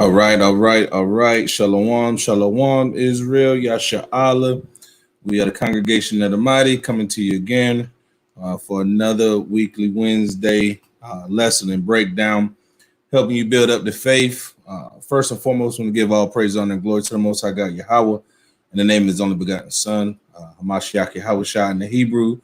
All right. Shalom, Israel, Yasha Allah. We are the congregation of the mighty coming to you again for another weekly Wednesday lesson and breakdown, helping you build up the faith. First and foremost, we want to give all praise, honor, and glory to the Most High God, Yahweh, in the name of His only begotten Son, Hamashiach Yahweh Shai in the Hebrew,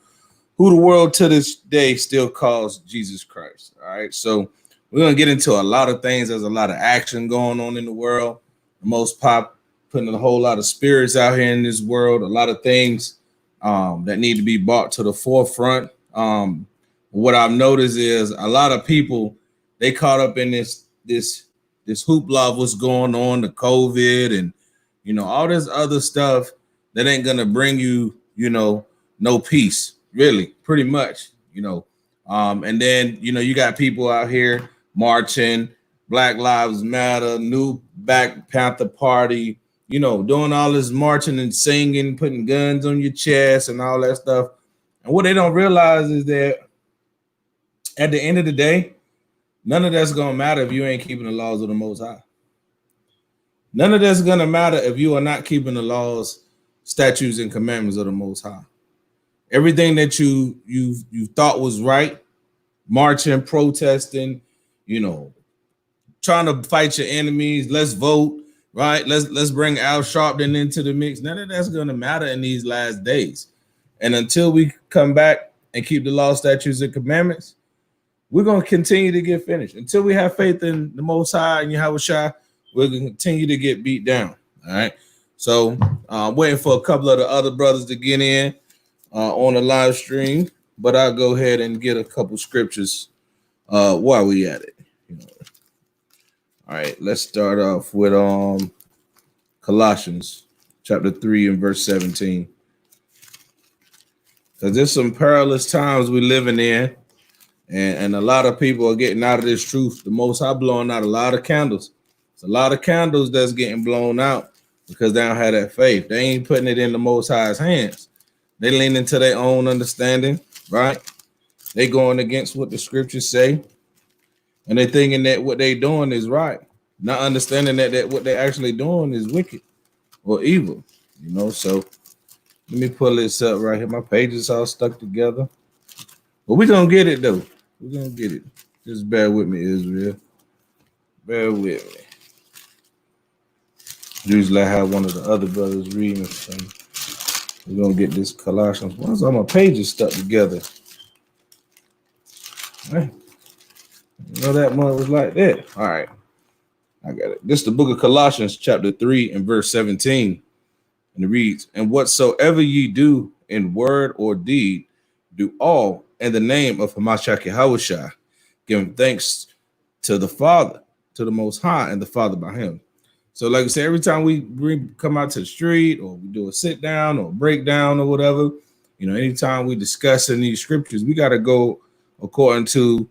who the world to this day still calls Jesus Christ. All right, so we're going to get into a lot of things. There's a lot of action going on in the world. The Most Pop putting a whole lot of spirits out here in this world, a lot of things that need to be brought to the forefront. What I've noticed is a lot of people, they caught up in this hoopla of what's going on, the COVID and, all this other stuff that ain't going to bring you, no peace, really, pretty much, and then, you got people out here marching, Black Lives Matter, new Black Panther Party, doing all this marching and singing, putting guns on your chest and all that stuff. And what they don't realize is that at the end of the day, none of that's going to matter if you ain't keeping the laws of the Most High. None of that's going to matter if you are not keeping the laws, statutes, and commandments of the Most High. Everything that you thought was right, marching, protesting, trying to fight your enemies, let's vote, right? Let's bring Al Sharpton into the mix. None of that's going to matter in these last days. And until we come back and keep the law, statutes, and commandments, we're going to continue to get finished. Until we have faith in the Most High and Yahweh Shai, we're going to continue to get beat down, all right? So waiting for a couple of the other brothers to get in on the live stream, but I'll go ahead and get a couple scriptures while we at it. All right, let's start off with Colossians chapter 3 and verse 17. Because there's some perilous times we're living in, and a lot of people are getting out of this truth. The Most High blowing out a lot of candles. It's a lot of candles that's getting blown out because they don't have that faith. They ain't putting it in the Most High's hands. They lean into their own understanding, right? They going against what the scriptures say. And they're thinking that what they're doing is right, not understanding that what they're actually doing is wicked or evil, So let me pull this up right here. My pages all stuck together. But we're going to get it, though. We're going to get it. Just bear with me, Israel. Bear with me. Usually I have one of the other brothers reading something. We're going to get this Colossians. Why is all my pages stuck together? Hey. That one was like that. All right. I got it. This is the book of Colossians, chapter 3 and verse 17. And it reads, "And whatsoever ye do in word or deed, do all in the name of Hamashiach Yahweh Shai, giving thanks to the Father, to the Most High, and the Father by Him." So like I said, every time we come out to the street or we do a sit down or breakdown or whatever, anytime we discussing these scriptures, we got to go according to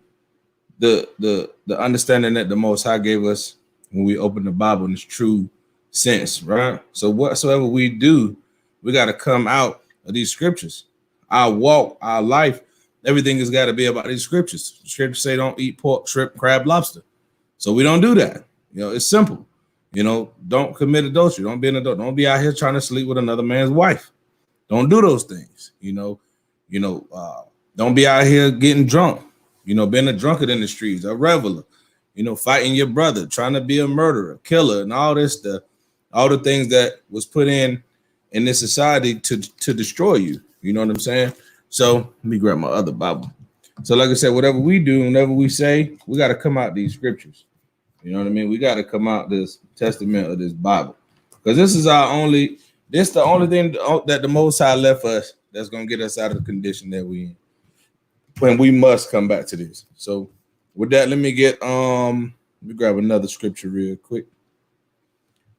the understanding that the Most High gave us when we open the Bible in its true sense, right? So whatsoever we do, we got to come out of these scriptures. Our walk, our life, everything has got to be about these scriptures. The scriptures say don't eat pork, shrimp, crab, lobster. So we don't do that. It's simple. Don't commit adultery. Don't be an adult. Don't be out here trying to sleep with another man's wife. Don't do those things. Don't be out here getting drunk. Being a drunkard in the streets, a reveler, fighting your brother, trying to be a murderer, killer, and all this stuff, all the things that was put in this society to destroy you. You know what I'm saying? So let me grab my other Bible. So like I said, whatever we do, whenever we say, we got to come out these scriptures. You know what I mean? We got to come out this testament of this Bible, because this is the only thing that the Most High left us that's going to get us out of the condition that we in. When we must come back to this. So with that, let me grab another scripture real quick.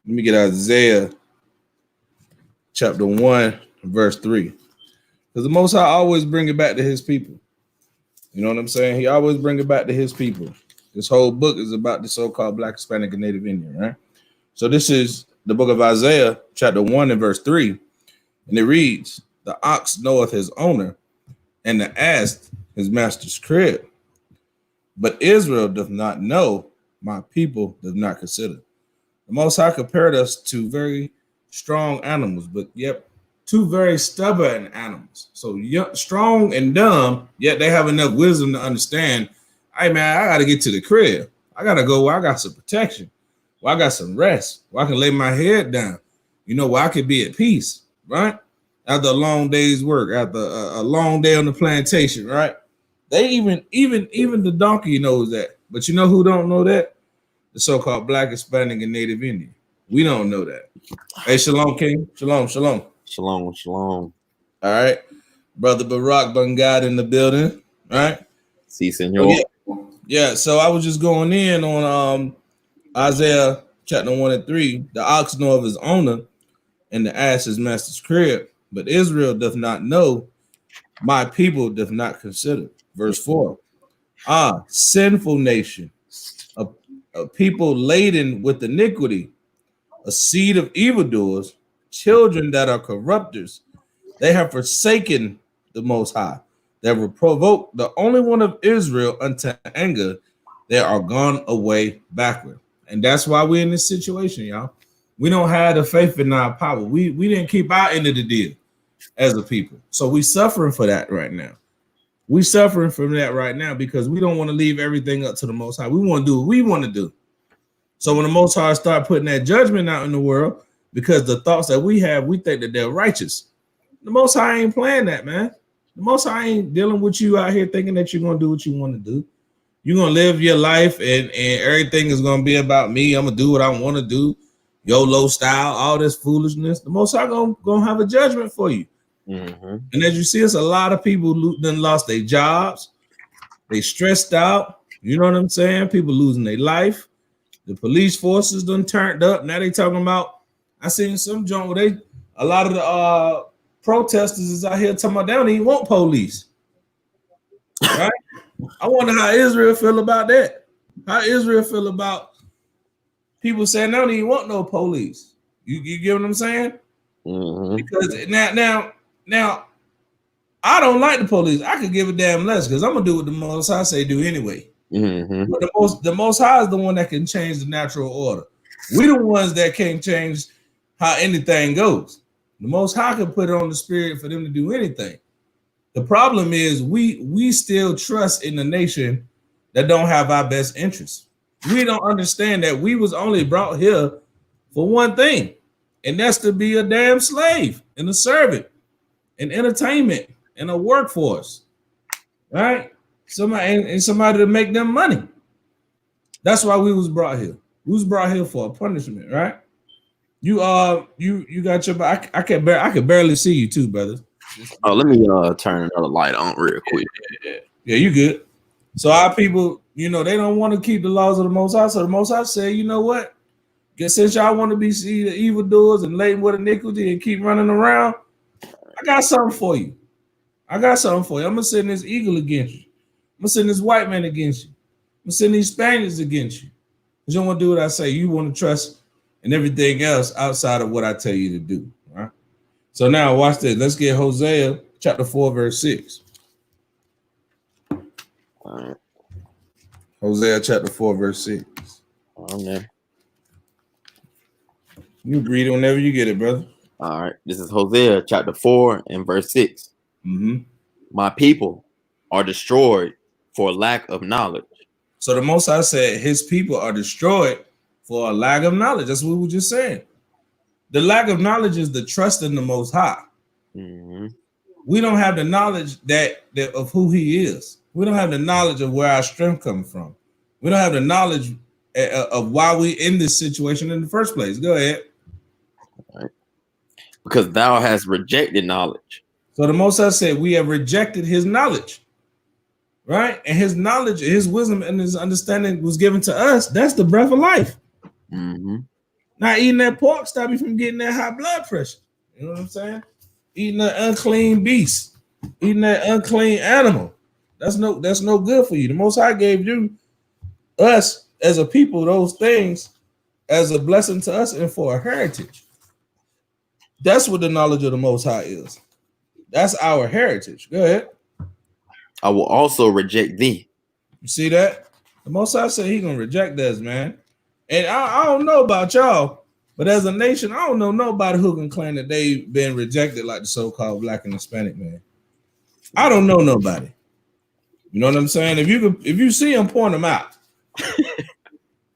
Let me get Isaiah chapter 1, verse 3. Because the Most High always bring it back to His people. You know what I'm saying? He always bring it back to His people. This whole book is about the so-called Black, Hispanic, and Native Indian, right? So this is the book of Isaiah, chapter 1 and verse 3. And it reads, "The ox knoweth his owner, and the ass his master's crib. But Israel doth not know, my people does not consider." The Most High compared us to very strong animals, but yep, two very stubborn animals. So strong and dumb, yet they have enough wisdom to understand. Hey man, I gotta get to the crib. I gotta go where I got some protection, where I got some rest, where I can lay my head down. Where I could be at peace, right? After a long day's work, after a long day on the plantation, right? They even the donkey knows that. But you know who don't know that? The so-called Black, Hispanic, and Native Indian. We don't know that. Hey, shalom, King. Shalom, shalom. Shalom, shalom. All right. Brother Barack Bungad in the building. All right. Si, senor. Yeah, so I was just going in on Isaiah chapter 1 and 3. The ox know of his owner, and the ass his master's crib. But Israel doth not know, my people doth not consider. Verse 4. Sinful nation, a people laden with iniquity, a seed of evildoers, children that are corrupters. They have forsaken the Most High. They will provoke the only one of Israel unto anger. They are gone away backward. And that's why we're in this situation, y'all. We don't have the faith in our power. We didn't keep our end of the deal as a people. So we suffering for that right now. We suffering from that right now because we don't want to leave everything up to the Most High. We want to do what we want to do. So when the Most High start putting that judgment out in the world, because the thoughts that we have, we think that they're righteous. The Most High ain't playing that, man. The Most High ain't dealing with you out here thinking that you're going to do what you want to do. You're going to live your life and everything is going to be about me. I'm going to do what I want to do. YOLO style, all this foolishness. The Most High going to have a judgment for you. Mm-hmm. And as you see, it's a lot of people who done lost their jobs. They stressed out. You know what I'm saying? People losing their life. The police forces done turned up. Now they talking about, I seen some joint where a lot of the protesters is out here talking about they don't even want police. Right? I wonder how Israel feel about that. How Israel feel about people saying they don't even want no police. You get what I'm saying? Mm-hmm. Because now I don't like the police. I could give a damn less because I'm gonna do what the Most High say do anyway. Mm-hmm. But the most High is the one that can change the natural order. We the ones that can't change how anything goes. The Most High can put it on the spirit for them to do anything. The problem is we still trust in the nation that don't have our best interests. We don't understand that we was only brought here for one thing, and that's to be a damn slave and a servant, and entertainment and a workforce, right? Somebody to make them money. That's why we was brought here. We was brought here for a punishment, right? You got your back. I could barely see you too, brother. Oh, let me turn another light on real quick. Yeah, you good. So our people, they don't want to keep the laws of the Most High. So the Most High say, you know what? Since y'all want to be the evildoers and laden with iniquity and keep running around, I got something for you. I'm gonna send this eagle against you. I'm gonna send this white man against you. I'm gonna send these Spaniards against you. You don't want to do what I say. You want to trust in everything else outside of what I tell you to do. Right? So now watch this. Let's get Hosea chapter 4, verse 6. All right. Hosea chapter 4, verse 6. Okay. You read it whenever you get it, brother. All right. This is Hosea chapter 4 and verse 6. Mm-hmm. My people are destroyed for lack of knowledge. So the Most High said his people are destroyed for a lack of knowledge. That's what we were just saying. The lack of knowledge is the trust in the Most High. Mm-hmm. We don't have the knowledge that of who he is. We don't have the knowledge of where our strength comes from. We don't have the knowledge of why we in this situation in the first place. Go ahead. All right. Because thou hast rejected knowledge. So the Most High said we have rejected his knowledge. Right? And his knowledge, his wisdom, and his understanding was given to us. That's the breath of life. Mm-hmm. Not eating that pork stop you from getting that high blood pressure. You know what I'm saying? Eating that unclean beast, eating that unclean animal. That's no good for you. The Most High gave us as a people those things as a blessing to us and for a heritage. That's what the knowledge of the Most High is. That's our heritage. Go ahead. I will also reject thee. You see that? The Most High said he's gonna reject us, man. And I don't know about y'all, but as a nation, I don't know nobody who can claim that they've been rejected like the so-called Black and Hispanic man. I don't know nobody. You know what I'm saying? If you see him, point them out.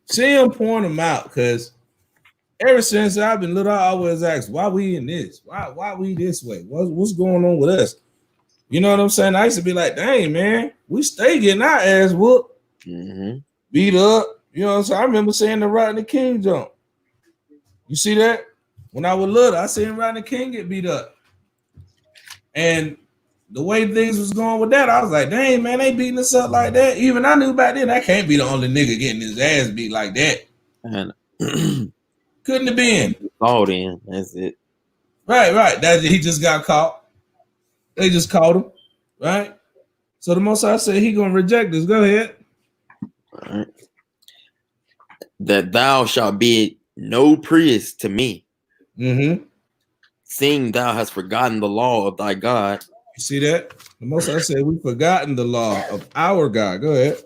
See him, point them out, because ever since I've been little, I always ask, why we in this? Why we this way? What's going on with us? You know what I'm saying? I used to be like, dang, man, we stay getting our ass whooped, beat up. You know what I'm saying? I remember seeing the Rodney King jump. You see that? When I was little, I seen Rodney King get beat up. And the way things was going with that, I was like, dang, man, they beating us up like that. Even I knew back then, I can't be the only nigga getting his ass beat like that. And couldn't have been. Called in. That's it. Right. That he just got caught. They just caught him. Right? So the Most High said he gonna reject this. Go ahead. All right. That thou shalt be no priest to me. Seeing thou hast forgotten the law of thy God. You see that? The Most High said we've forgotten the law of our God. Go ahead.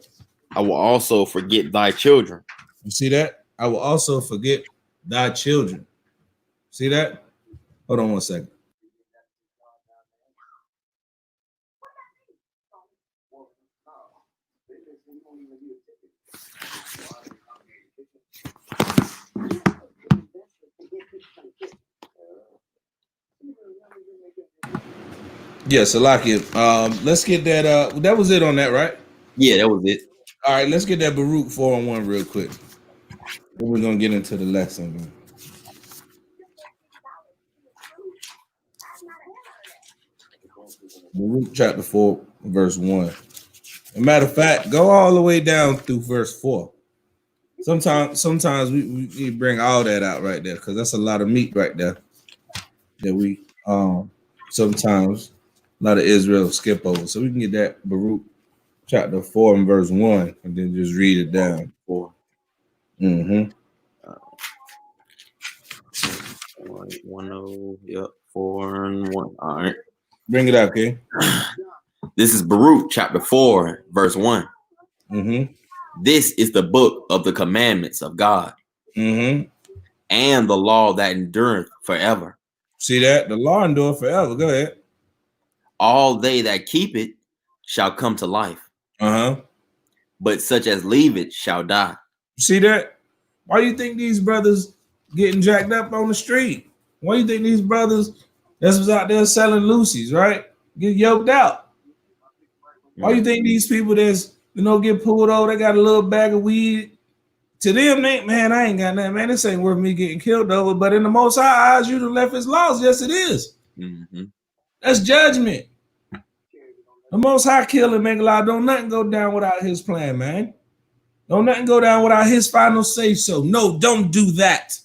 I will also forget thy children. You see that? I will also forget thy children. See that? Hold on one second. Yeah, Salakia. Let's get that. That was it on that, right? Yeah, that was it. All right, let's get that Baruch 4-on-1 real quick. Then we're gonna get into the lesson. Baruch chapter 4, verse 1. As a matter of fact, go all the way down through verse 4. Sometimes we bring all that out right there, because that's a lot of meat right there that we sometimes a lot of Israel skip over. So we can get that Baruch chapter 4 and verse 1 and then just read it down. 4. 1 Yep, 4 and 1. All right. Bring it up, okay? This is Baruch chapter 4, verse 1. This is the book of the commandments of God and the law that endureth forever. See that? The law endureth forever. Go ahead. All they that keep it shall come to life. But such as leave it shall die. See that? Why do you think these brothers getting jacked up on the street? Why do you think these brothers that's was out there selling Lucy's, right? Get yoked out? Why do you think these people that's get pulled over, they got a little bag of weed? To them, man, I ain't got nothing, man. This ain't worth me getting killed over. But in the Most High eyes, you done left his laws. Yes, it is. That's judgment. The Most High kill and make a law. Don't nothing go down without his plan, man. Don't nothing go down without his final say so. No, don't do that.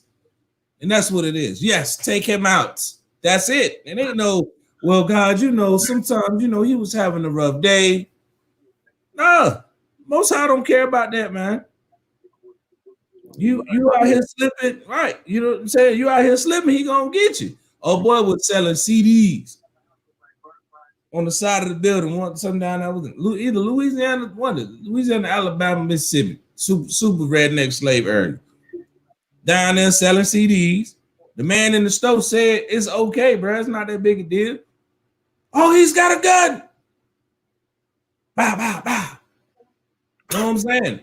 And that's what it is. Yes, take him out. That's it. It ain't no, well, God, sometimes, he was having a rough day. No, Most High don't care about that, man. You out here slipping, right? You know what I'm saying? You out here slipping, he gonna get you. Oh boy was selling CDs on the side of the building. Something down there was either Louisiana, Alabama, Mississippi. Super redneck slave area. Down there selling CDs. The man in the store said it's okay, bro. It's not that big a deal. Oh, he's got a gun. Bow, bow, bow. You know what I'm saying?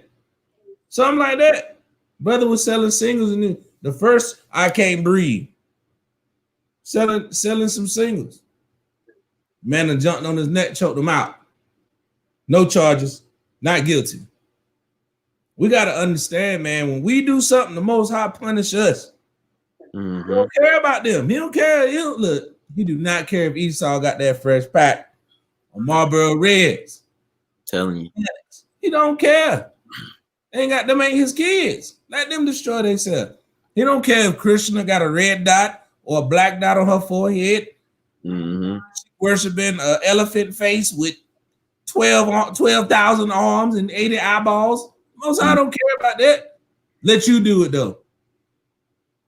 Something like that. Brother was selling singles, and the first I Can't Breathe. Selling some singles. Man that jumped on his neck, choked him out. No charges, not guilty. We got to understand, man, when we do something, the Most High punish us. He don't care about them. He don't care. He do not care if Esau got that fresh pack or Marlboro Reds. Telling you. He don't care. Ain't his kids. Let them destroy themselves. He don't care if Krishna got a red dot or a black dot on her forehead. Worshiping an elephant face with 12,000 arms and 80 eyeballs. Most I don't care about that. Let you do it though.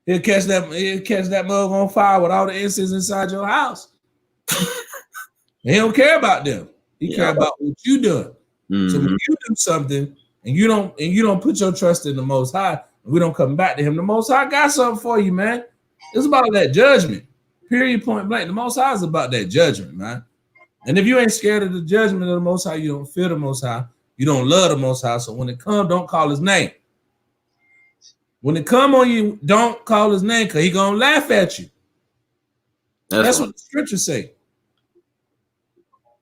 He'll catch that mug on fire with all the incense inside your house. He don't care about them. He care about what you doing. So when you do something and you don't put your trust in the Most High, we don't come back to him, the Most High got something for you, man. It's about that judgment. Period, point blank. The Most High is about that judgment, man. And if you ain't scared of the judgment of the Most High, you don't fear the Most High. You don't love the Most High. So when it comes, don't call his name. When it come on you, don't call his name because he gonna laugh at you. That's what the scriptures say.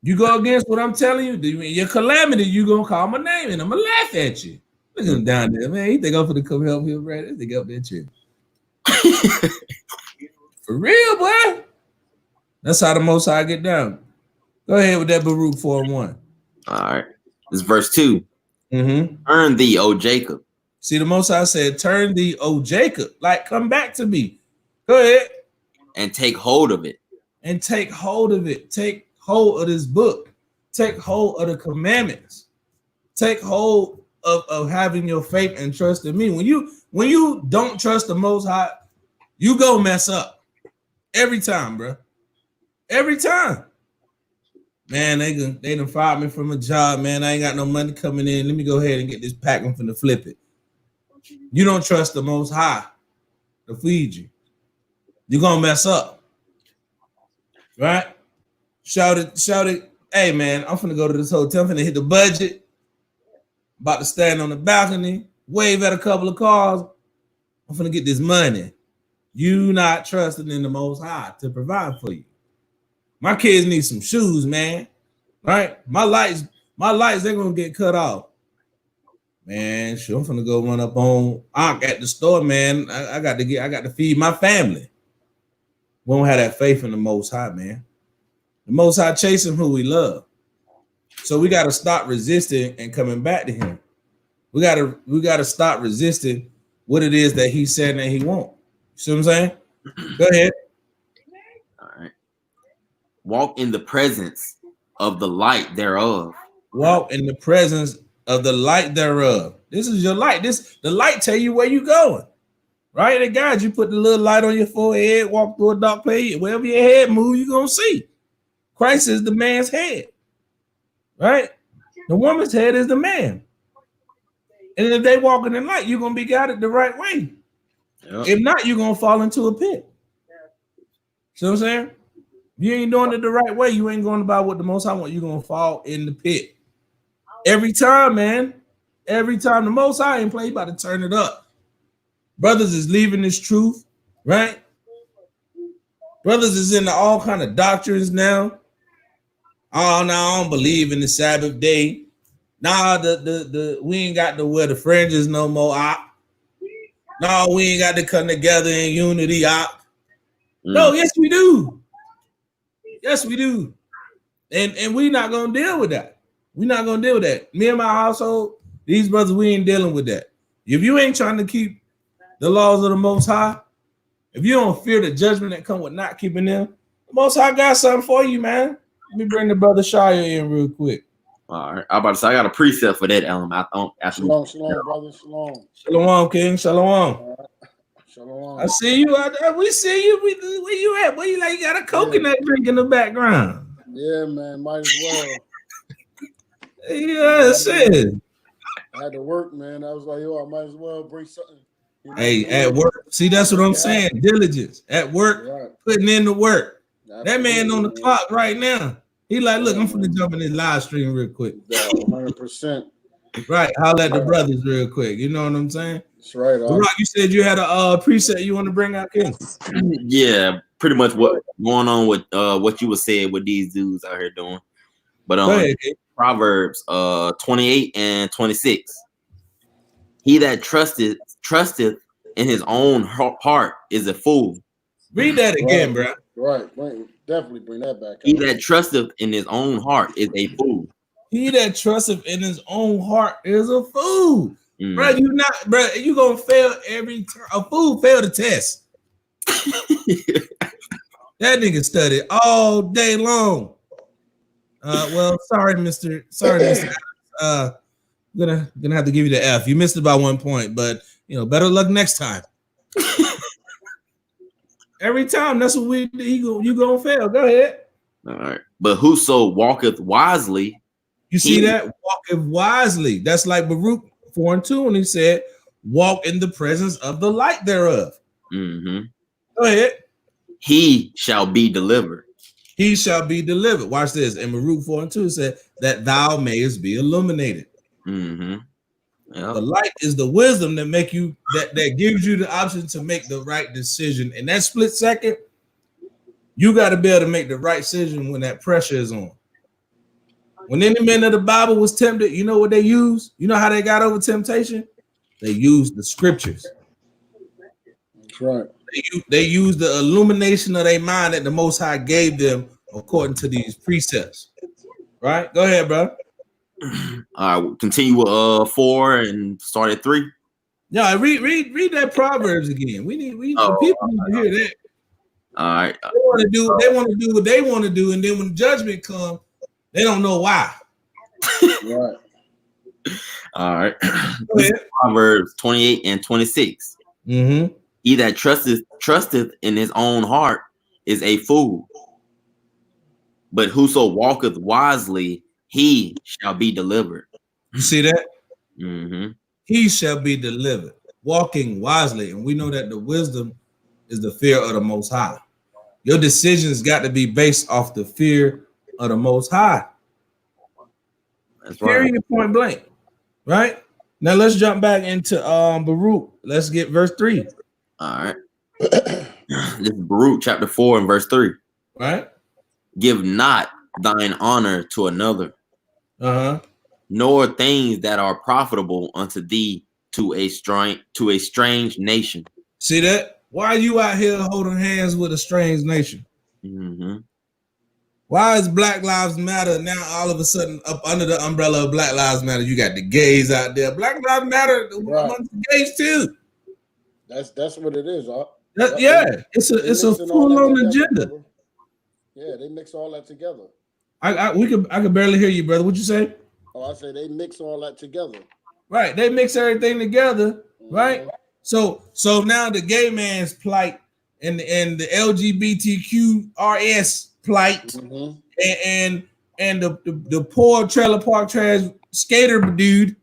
You go against what I'm telling you, your calamity, you gonna call my name and I'm gonna laugh at you. Look at him down there, man. He think I'm gonna come help him, right? They think up there too. For real, boy. That's how the Most High get down. Go ahead with that Baruch 4:1. All right. This is verse 2. Mm-hmm. Turn thee, O Jacob. See, the Most High said, turn thee, O Jacob. Like, come back to me. Go ahead. And take hold of it. And take hold of it. Take hold of this book. Take hold of the commandments. Take hold of having your faith and trust in me. When you don't trust the Most High, you go mess up. Every time, bro. Every time. Man, they done fired me from a job, man. I ain't got no money coming in. Let me go ahead and get this pack. I'm finna flip it. You don't trust the Most High to feed you. You're gonna mess up. Right? Shout it. Hey, man, I'm finna go to this hotel. I'm finna hit the budget. About to stand on the balcony, wave at a couple of cars. I'm finna get this money. You not trusting in the Most High to provide for you. My kids need some shoes, man. Right? My lights, they're gonna get cut off. Man, sure, I'm finna go run up on Ankh at the store, man. I got to feed my family. We don't have that faith in the Most High, man. The Most High chasing who we love. So we got to stop resisting and coming back to him. We gotta stop resisting what it is that he said that he won't. See what I'm saying? Go ahead. All right. Walk in the presence of the light thereof. Walk in the presence of the light thereof. This is your light. The light tell you where you going. Right? And guys, you put the little light on your forehead, walk through a dark place, wherever your head move, you're gonna see. Christ is the man's head. Right? The woman's head is the man. And if they walking in light, you're gonna be guided the right way. Yep. If not, you're gonna fall into a pit. See what I'm saying? If you ain't doing it the right way, you ain't going about what the Most High want, you're gonna fall in the pit. Every time, man. Every time the Most High ain't play, you about to turn it up. Brothers is leaving this truth, right? Brothers is into all kind of doctrines now. Oh, no, I don't believe in the Sabbath day. Nah, we ain't got to wear the fringes no more. No, we ain't got to come together in unity. No, yes, we do. Yes, we do. And we not gonna deal with that. We're not gonna deal with that. Me and my household, these brothers, we ain't dealing with that. If you ain't trying to keep the laws of the Most High, if you don't fear the judgment that come with not keeping them, the Most High got something for you, man. Let me bring the brother Shia in real quick. All right, I'm about to say I got a precept for that element. Shalom, brother, shalom. Shalom, King, shalom. Shalom. I see you out there. We see you. Where you at? Where you like? You got a coconut drink in the background. Yeah, man, might as well. Yeah, that's it. I had to work, man. I was like, yo, I might as well bring something. Hey, at work. See, that's what I'm saying. Diligence. At work, putting in the work. Absolutely. That man on the clock right now. He like, look, I'm finna jump in this live stream real quick. 100%. Right. Holler at the brothers real quick. You know what I'm saying? That's right. Rock, you said you had a preset you want to bring out, King? Yeah, pretty much what going on with what you were saying with these dudes out here doing. But ahead, Proverbs 28 and 26. He that trusteth in his own heart is a fool. Read that again, bro. Right. Definitely bring that back. He that trusteth in his own heart is a fool. He that trusteth in his own heart is a fool. Bro, you gonna fail every time. A fool failed the test. That nigga studied all day long. Well, sorry, Mr. Gonna have to give you the F. You missed it by 1 point, but better luck next time. Every time, that's what you gonna fail. Go ahead. All right. But whoso walketh wisely, you see that? Walketh wisely. That's like Baruch 4:2, and he said, walk in the presence of the light thereof. Mm-hmm. Go ahead. He shall be delivered. He shall be delivered. Watch this. And Baruch 4:2 said that thou mayest be illuminated. Mm-hmm. Yep. The light is the wisdom that make you that gives you the option to make the right decision. In that split second, you got to be able to make the right decision when that pressure is on. When any men of the Bible was tempted, you know what they used? You know how they got over temptation? They used the scriptures. That's right. They used the illumination of their mind that the Most High gave them according to these precepts. Right? Go ahead, bro. All right, we'll continue with 4 and start at 3. Yeah, read that Proverbs again. The people need to hear that. All right. They want to do what they want to do, and then when judgment comes, they don't know why. Right. All right. Proverbs 28 and 26. Mm-hmm. He that trusteth in his own heart is a fool, but whoso walketh wisely, he shall be delivered. You see that? Mm-hmm. He shall be delivered, walking wisely. And we know that the wisdom is the fear of the Most High. Your decisions got to be based off the fear of the Most High. That's right. Period, point blank. Right? Now let's jump back into Baruch. Let's get verse 3. All right. This is Baruch chapter 4 and verse 3. Right? Give not thine honor to another, nor things that are profitable unto thee to a strange nation. See that? Why are you out here holding hands with a strange nation? Mm-hmm. Why is Black Lives Matter now all of a sudden up under the umbrella of Black Lives Matter? You got the gays out there. Black Lives Matter amongst the gays too. That's what it is. It's a full-on agenda. Brother. Yeah, they mix all that together. I could barely hear you, brother. What'd you say? Oh, I say they mix all that together. Right, they mix everything together, right? So now the gay man's plight and the LGBTQRS plight and the poor trailer park trash skater dude,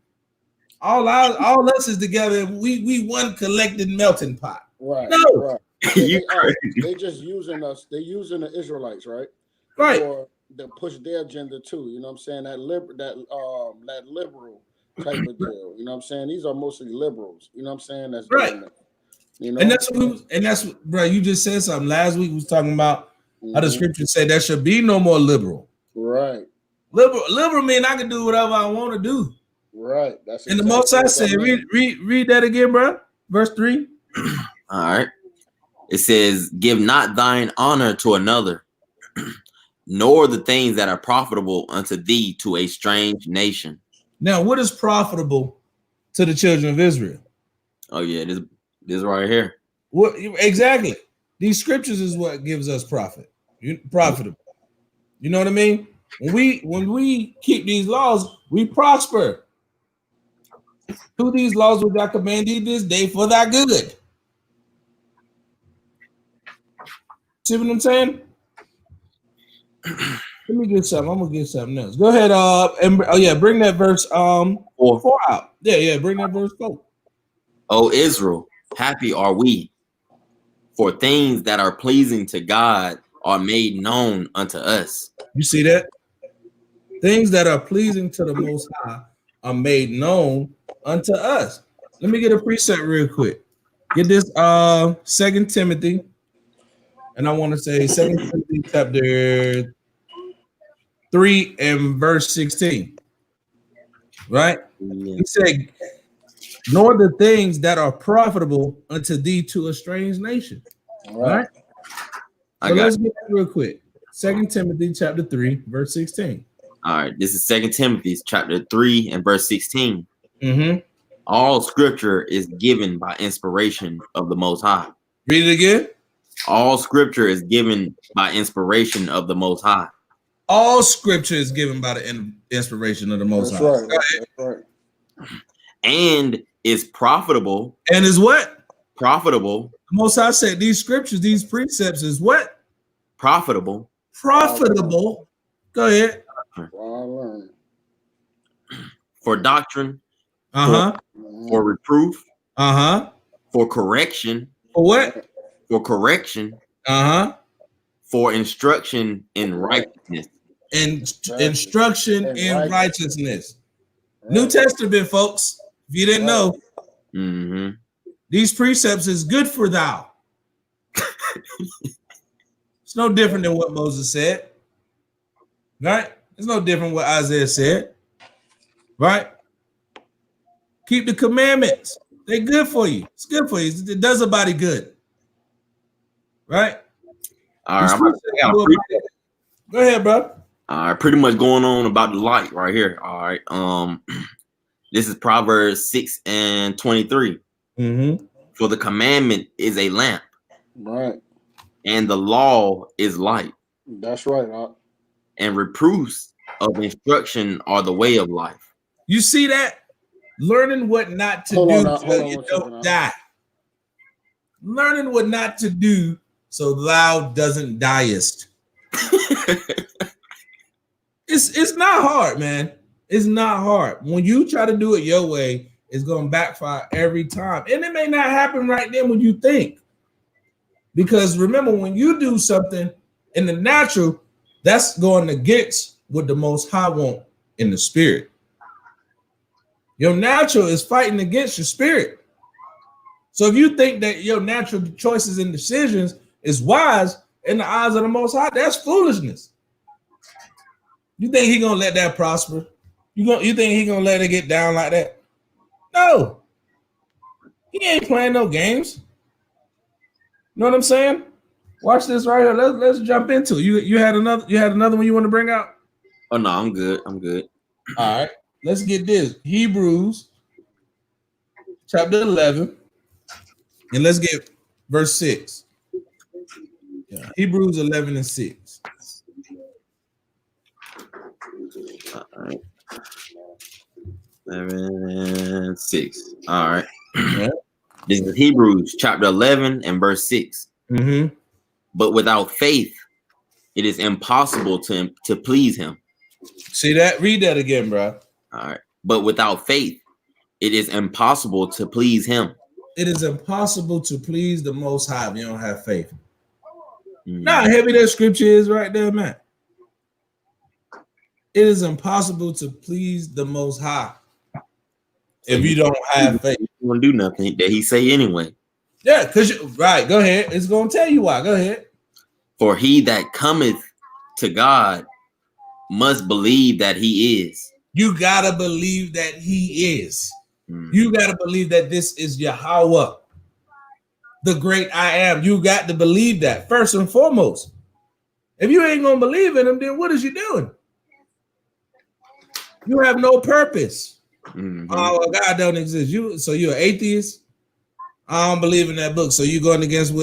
all us is together. We one collected melting pot. Right. No, right. They just using us. They using the Israelites, right? Right. For to push their agenda too. You know what I'm saying? That liberal type of deal. You know what I'm saying? These are mostly liberals. You know what I'm saying? That's right. You know, and that's bro. You just said something last week. We was talking about how the scriptures say there should be no more liberal. Right. Liberal mean I can do whatever I want to do. Right. That's and the Most High said, read that again, bro. Verse 3. All right. It says, give not thine honor to another, nor the things that are profitable unto thee to a strange nation. Now, what is profitable to the children of Israel? Oh, yeah, this right here. What exactly? These scriptures is what gives us profitable. You know what I mean? When we keep these laws, we prosper. Do these laws which I command thee this day for thy good. See what I'm saying? Let me get something. I'm gonna get something else. Go ahead. Bring that verse 4 out. Yeah, bring that verse 4. O Israel, happy are we, for things that are pleasing to God are made known unto us. You see that? Things that are pleasing to the Most High are made known unto us. Let me get a precept real quick. Get this 2 Timothy. And I want to say 2 Timothy chapter 3 and verse 16. Right? He said, nor the things that are profitable unto thee to a strange nation. All right. So let's get that real quick. 2 Timothy chapter 3, verse 16. All right. This is 2 Timothy chapter 3 and verse 16. Mm-hmm. All scripture is given by inspiration of the Most High. Read it again. All scripture is given by inspiration of the Most High. All scripture is given by the inspiration of the Most High. Right. That's right. And is profitable. And is what? Profitable. The Most High said these scriptures, these precepts is what? Profitable. Profitable. Go ahead. For doctrine. For reproof. For correction. For what? For correction. For instruction in righteousness. And instruction in righteousness. Right. New Testament, folks. If you didn't know, these precepts is good for thou. It's no different than what Moses said. Right? It's no different what Isaiah said. Right? Keep the commandments. They're good for you. It's good for you. It does a body good. Right? All right. Go ahead, bro. All right, pretty much going on about the light right here. All right. This is Proverbs 6:23. For the commandment is a lamp. Right. And the law is light. That's right. And reproofs of instruction are the way of life. You see that? Learning what not to do so you don't die. Learning what not to do so thou doesn't diest. It's not hard, man. It's not hard. When you try to do it your way, it's going to backfire every time. And it may not happen right then when you think. Because remember, when you do something in the natural, that's going against what the Most High want in the spirit. Your natural is fighting against your spirit. So if you think that your natural choices and decisions is wise in the eyes of the Most High, that's foolishness. You think he gonna let that prosper? You think he gonna let it get down like that? No. He ain't playing no games. You know what I'm saying? Watch this right here. Let's jump into it. You had another one you want to bring out? Oh no, I'm good. I'm good. All right. Let's get this. Hebrews chapter 11. And let's get verse 6. Yeah. Hebrews 11:6. All right. 11:6. All right. Yeah. This is Hebrews chapter 11 and verse 6. But without faith, it is impossible to please him. See that? Read that again, bro. All right. But without faith, it is impossible to please him. It is impossible to please the Most High if you don't have faith. Now, how heavy that scripture is right there, man. It is impossible to please the Most High if you don't have faith. You won't do nothing that he say anyway. Yeah, because right. Go ahead. It's gonna tell you why. Go ahead. For he that cometh to God must believe that he is. You gotta believe that he is. You gotta believe that this is Yahweh, the great I am. You got to believe that first and foremost. If you ain't gonna believe in him, then what is you doing? You have no purpose. Oh, God don't exist. You're an atheist. I don't believe in that book. So you're going against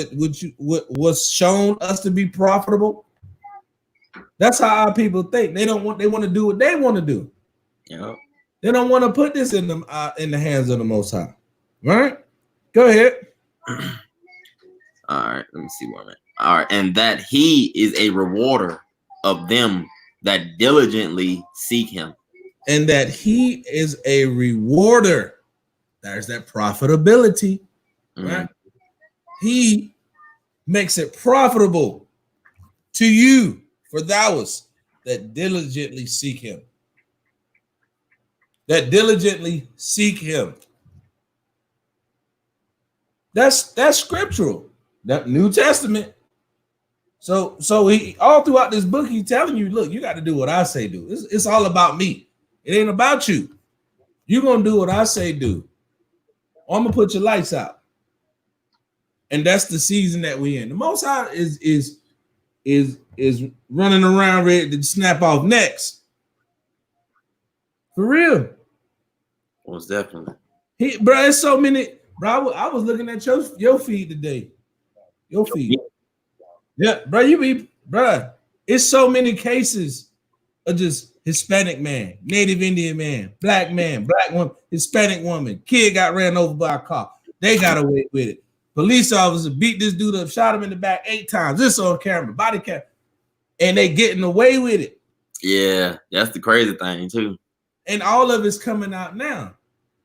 what's shown us to be profitable. That's how our people think. They want to do what they want to do. Yeah. They don't want to put this in the hands of the Most High. Right? Go ahead. All right. Let me see one minute. All right. And that he is a rewarder of them that diligently seek him. And that he is a rewarder. There's that profitability. Right? He makes it profitable to you for those that diligently seek him. That diligently seek him. That's scriptural. That New Testament. So he all throughout this book, he's telling you, look, you got to do what I say do. It's all about me. It ain't about you. You're gonna do what I say do. Or I'm gonna put your lights out. And that's the season that we in. The Most High is running around ready to snap off necks. For real. Most definitely. Bro, it's so many. Bro, I was looking at your feed today. Your feed. Yeah, bro, it's so many cases of just Hispanic man, Native Indian man, black woman, Hispanic woman, kid got ran over by a car. They got away with it. Police officer beat this dude up, shot him in the back 8 times. This on camera, body cam, and they getting away with it. Yeah, that's the crazy thing too. And all of it's coming out now.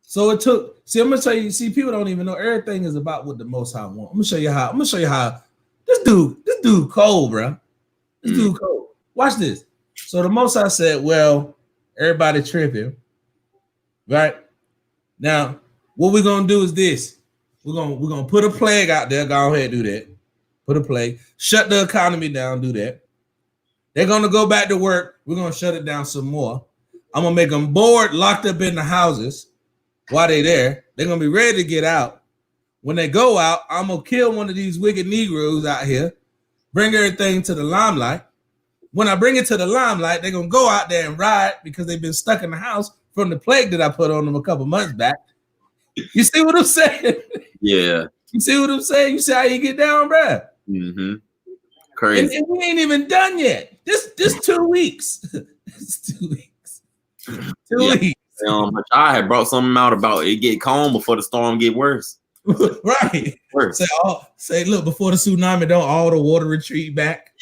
So it took. See, I'm gonna tell you. See, people don't even know everything is about what the Most High want. I'm gonna show you how. This dude, cold, bro. This dude cold. Watch this. So the Most High said, "Well, everybody tripping, right? Now, what we're gonna do is this. We're gonna put a plague out there. Go ahead, do that. Put a plague. Shut the economy down. Do that. They're gonna go back to work. We're gonna shut it down some more. I'm gonna make them bored, locked up in the houses while they're there. They're gonna be ready to get out. When they go out, I'm gonna kill one of these wicked Negroes out here, bring everything to the limelight. When I bring it to the limelight, they're gonna go out there and riot because they've been stuck in the house from the plague that I put on them a couple months back. You see what I'm saying? Yeah. You see what I'm saying? You see how you get down, bro? Mm-hmm. Crazy. And we ain't even done yet. This 2 weeks. It's 2 weeks. 2 weeks. But I had brought something out about it get calm before the storm get worse. Right. Worse. Say, look, before the tsunami, don't all the water retreat back.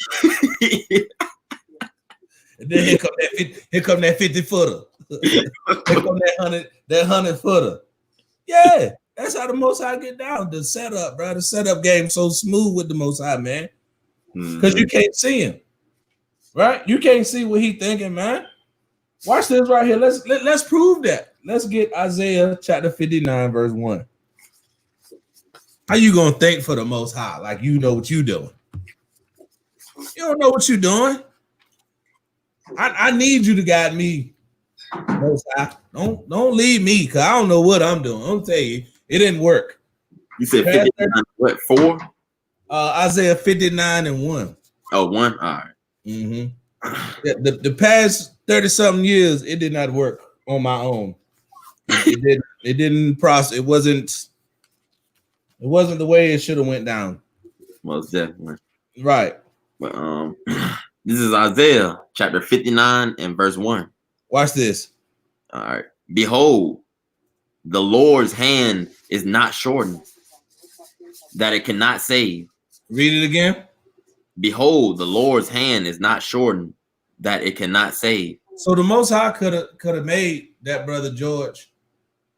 And then here come that 50 footer. Here come that 100 footer. Yeah, that's how the Most High get down. The setup, bro. The setup game so smooth with the Most High, man. Because you can't see him, right? You can't see what he thinking, man. Watch this right here. Let's prove that. Let's get Isaiah chapter 59, verse 1. How you gonna think for the Most High? Like you know what you doing. You don't know what you doing. I need you to guide me, Most High. Don't leave me, because I don't know what I'm doing. I'm tell you, it didn't work. You said 59, what, 4? Isaiah 59 and 1. Oh, 1? All right. Mm-hmm. The past 30-something years, it did not work on my own. It didn't process. It wasn't the way it should have went down. Most definitely. Right. But this is Isaiah chapter 59 and verse 1. Watch this. All right. Behold, the Lord's hand is not shortened, that it cannot save. Read it again. Behold, the Lord's hand is not shortened, that it cannot save. So the Most High could have made that brother George,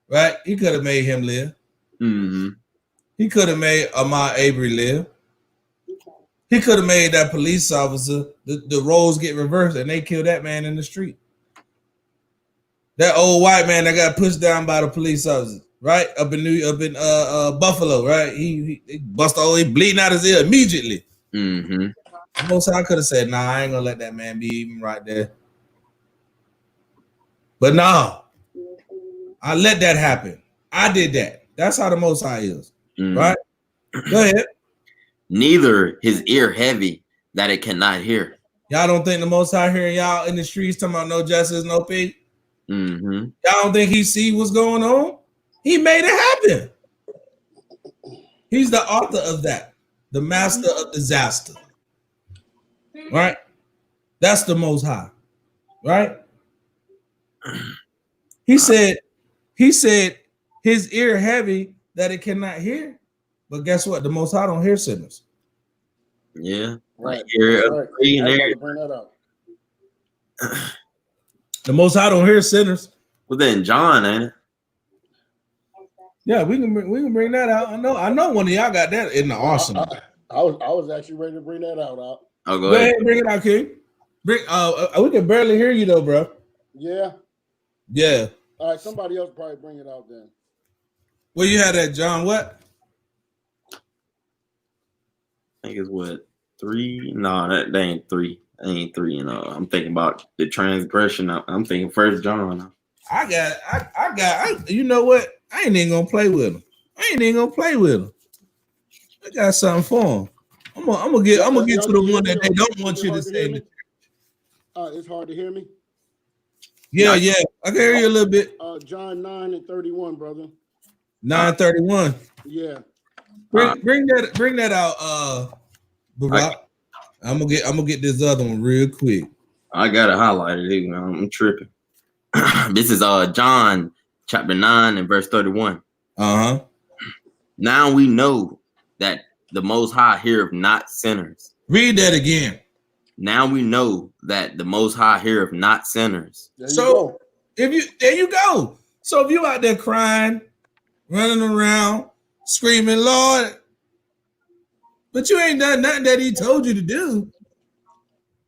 right? He could have made him live. Mm-hmm. He could have made Ahmaud Arbery live. He could have made that police officer, the roles get reversed and they kill that man in the street. That old white man that got pushed down by the police officer, right? Up in Buffalo, right? He bust all, he bleeding out his ear immediately. Mm-hmm. Most I could have said, nah, I ain't gonna let that man be even right there. But nah, I let that happen. I did that. That's how the Most High is, right? Go ahead. Neither his ear heavy that it cannot hear. Y'all don't think the Most High hearing y'all in the streets talking about no justice, no peace? Mm-hmm. Y'all don't think he see what's going on? He made it happen. He's the author of that, the master of disaster, right? That's the Most High, right? He said his ear heavy that it cannot hear. But guess what? The Most High don't hear sinners. Yeah. Right. Right. Bring that up. The Most High don't hear sinners. Well, then John, ain't it? Yeah, we can bring that out. I know one of y'all got that in the arsenal. I was actually ready to bring that out. Oh, go ahead and bring it out, King. We can barely hear you though, bro. Yeah. Yeah. All right, somebody else probably bring it out then. Well, you had that, John. What? I think it's what 3? No, that ain't 3. That ain't 3. You know, I'm thinking about the transgression. I'm thinking 1 John. I got. You know what? I ain't even gonna play with him. I got something for him. I'm gonna get to the one that they don't want you to say. It's hard to hear me. Yeah, I can hear you a little bit. John 9 and 31, brother. 9:31. Yeah. Bring that out, Barack. I'm gonna get this other one real quick. I got it highlighted. I'm tripping. This is John chapter 9 and verse 31. Uh-huh. Now we know that the Most High heareth not sinners. Read that again. Now we know that the Most High heareth not sinners. There you go. So if you out there crying, running around, screaming, Lord, but you ain't done nothing that he told you to do.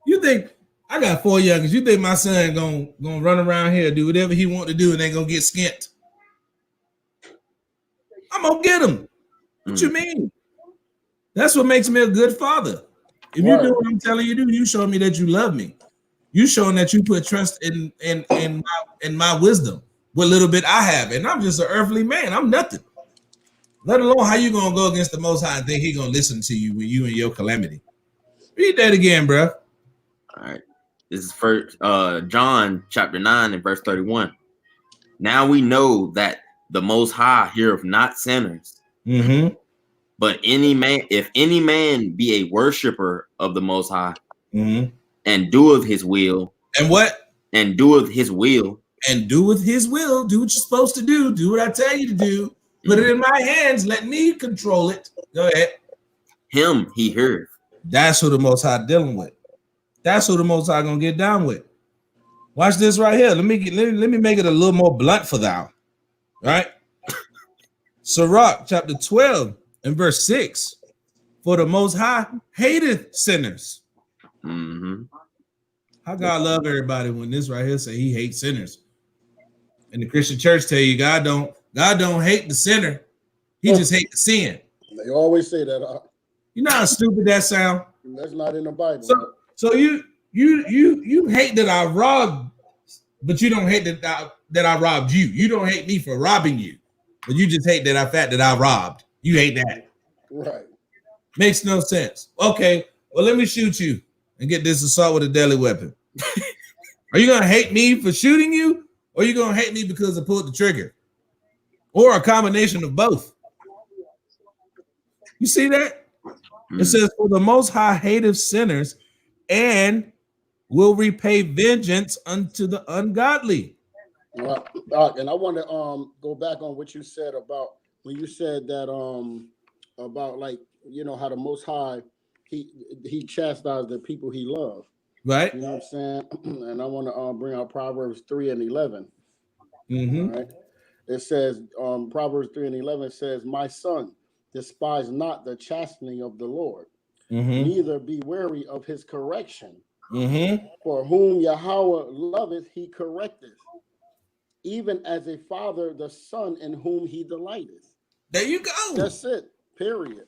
You think I got 4 youngins? You think my son gonna run around here, do whatever he want to do, and ain't gonna get skint? I'm gonna get him. What you mean? That's what makes me a good father. If you do what I'm telling you to do, you show me that you love me. You showing that you put trust in my wisdom. What little bit I have, and I'm just an earthly man. I'm nothing. Let alone how you gonna go against the Most High and think he gonna listen to you when you in your calamity. Read that again, bro. All right. This is first John chapter 9 and verse 31. Now we know that the Most High heareth not sinners. But if any man be a worshiper of the Most High, and doeth his will, and what? And doeth his will. And doeth his will. Do what you're supposed to do. Do what I tell you to do. Put it in my hands. Let me control it. Go ahead. Him he heard. That's who the Most High dealing with. That's who the Most High gonna get down with. Watch this right here. Let me make it a little more blunt for thou. Right? Sirach chapter 12 and verse 6. For the Most High hateth sinners. How God love everybody when this right here say he hates sinners? And the Christian church tell you God don't hate the sinner. He just hate the sin. They always say that. You know how stupid that sound? That's not in the Bible. So you hate that I robbed, but you don't hate that I robbed you. You don't hate me for robbing you, but you just hate that fact that I robbed. You hate that. Right. Makes no sense. Okay, well, let me shoot you and get this assault with a deadly weapon. Are you gonna hate me for shooting you, or are you gonna hate me because I pulled the trigger? Or a combination of both. You see that? It says, for the Most High hateth sinners and will repay vengeance unto the ungodly. And I want to go back on what you said about when you said that about, like, you know, how the Most High he chastised the people he loved. Right. You know what I'm saying? And I want to bring out Proverbs 3 and 11. Right? It says, Proverbs 3 and 11 says, my son, despise not the chastening of the Lord, neither be weary of his correction. For whom Yahweh loveth, he correcteth, even as a father the son in whom he delighteth. There you go. That's it. Period.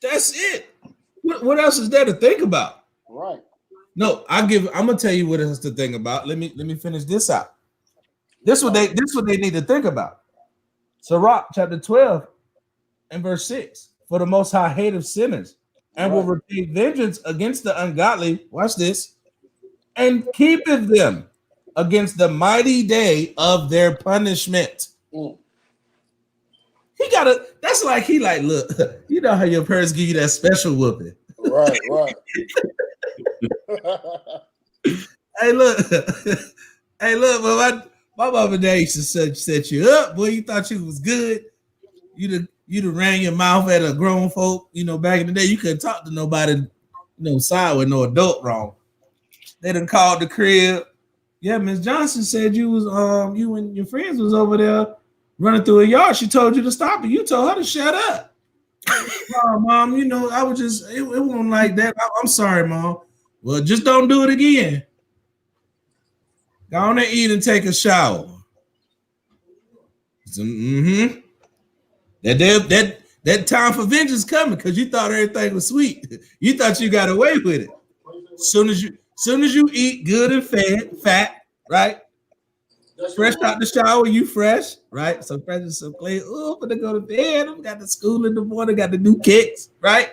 That's it. What else is there to think about? Right. No, I'm gonna tell you what else to think about. Let me finish this out. This what they need to think about. Sirach chapter 12 and verse 6. For the Most High hateth sinners and will repay vengeance against the ungodly. Watch this. And keepeth them against the mighty day of their punishment. That's like he like, look, you know how your parents give you that special whooping. Right. Hey, look, but my mama and dad used to set you up, boy. You thought you was good. You'd have ran your mouth at a grown folk. You know, back in the day, you couldn't talk to nobody, you know, side with no adult wrong. They done called the crib. Yeah, Miss Johnson said you was you and your friends was over there running through a yard. She told you to stop it. You told her to shut up. Oh, Mom, you know, I was just it wasn't like that. I'm sorry, Mom. Well, just don't do it again. Go on and eat and take a shower. That time for vengeance coming because you thought everything was sweet. You thought you got away with it. Soon as you eat good and fat, right? Fresh out the shower, you fresh, right? So fresh and so clean. Oh, I'm gonna go to bed. I've got the school in the morning, got the new kicks, right?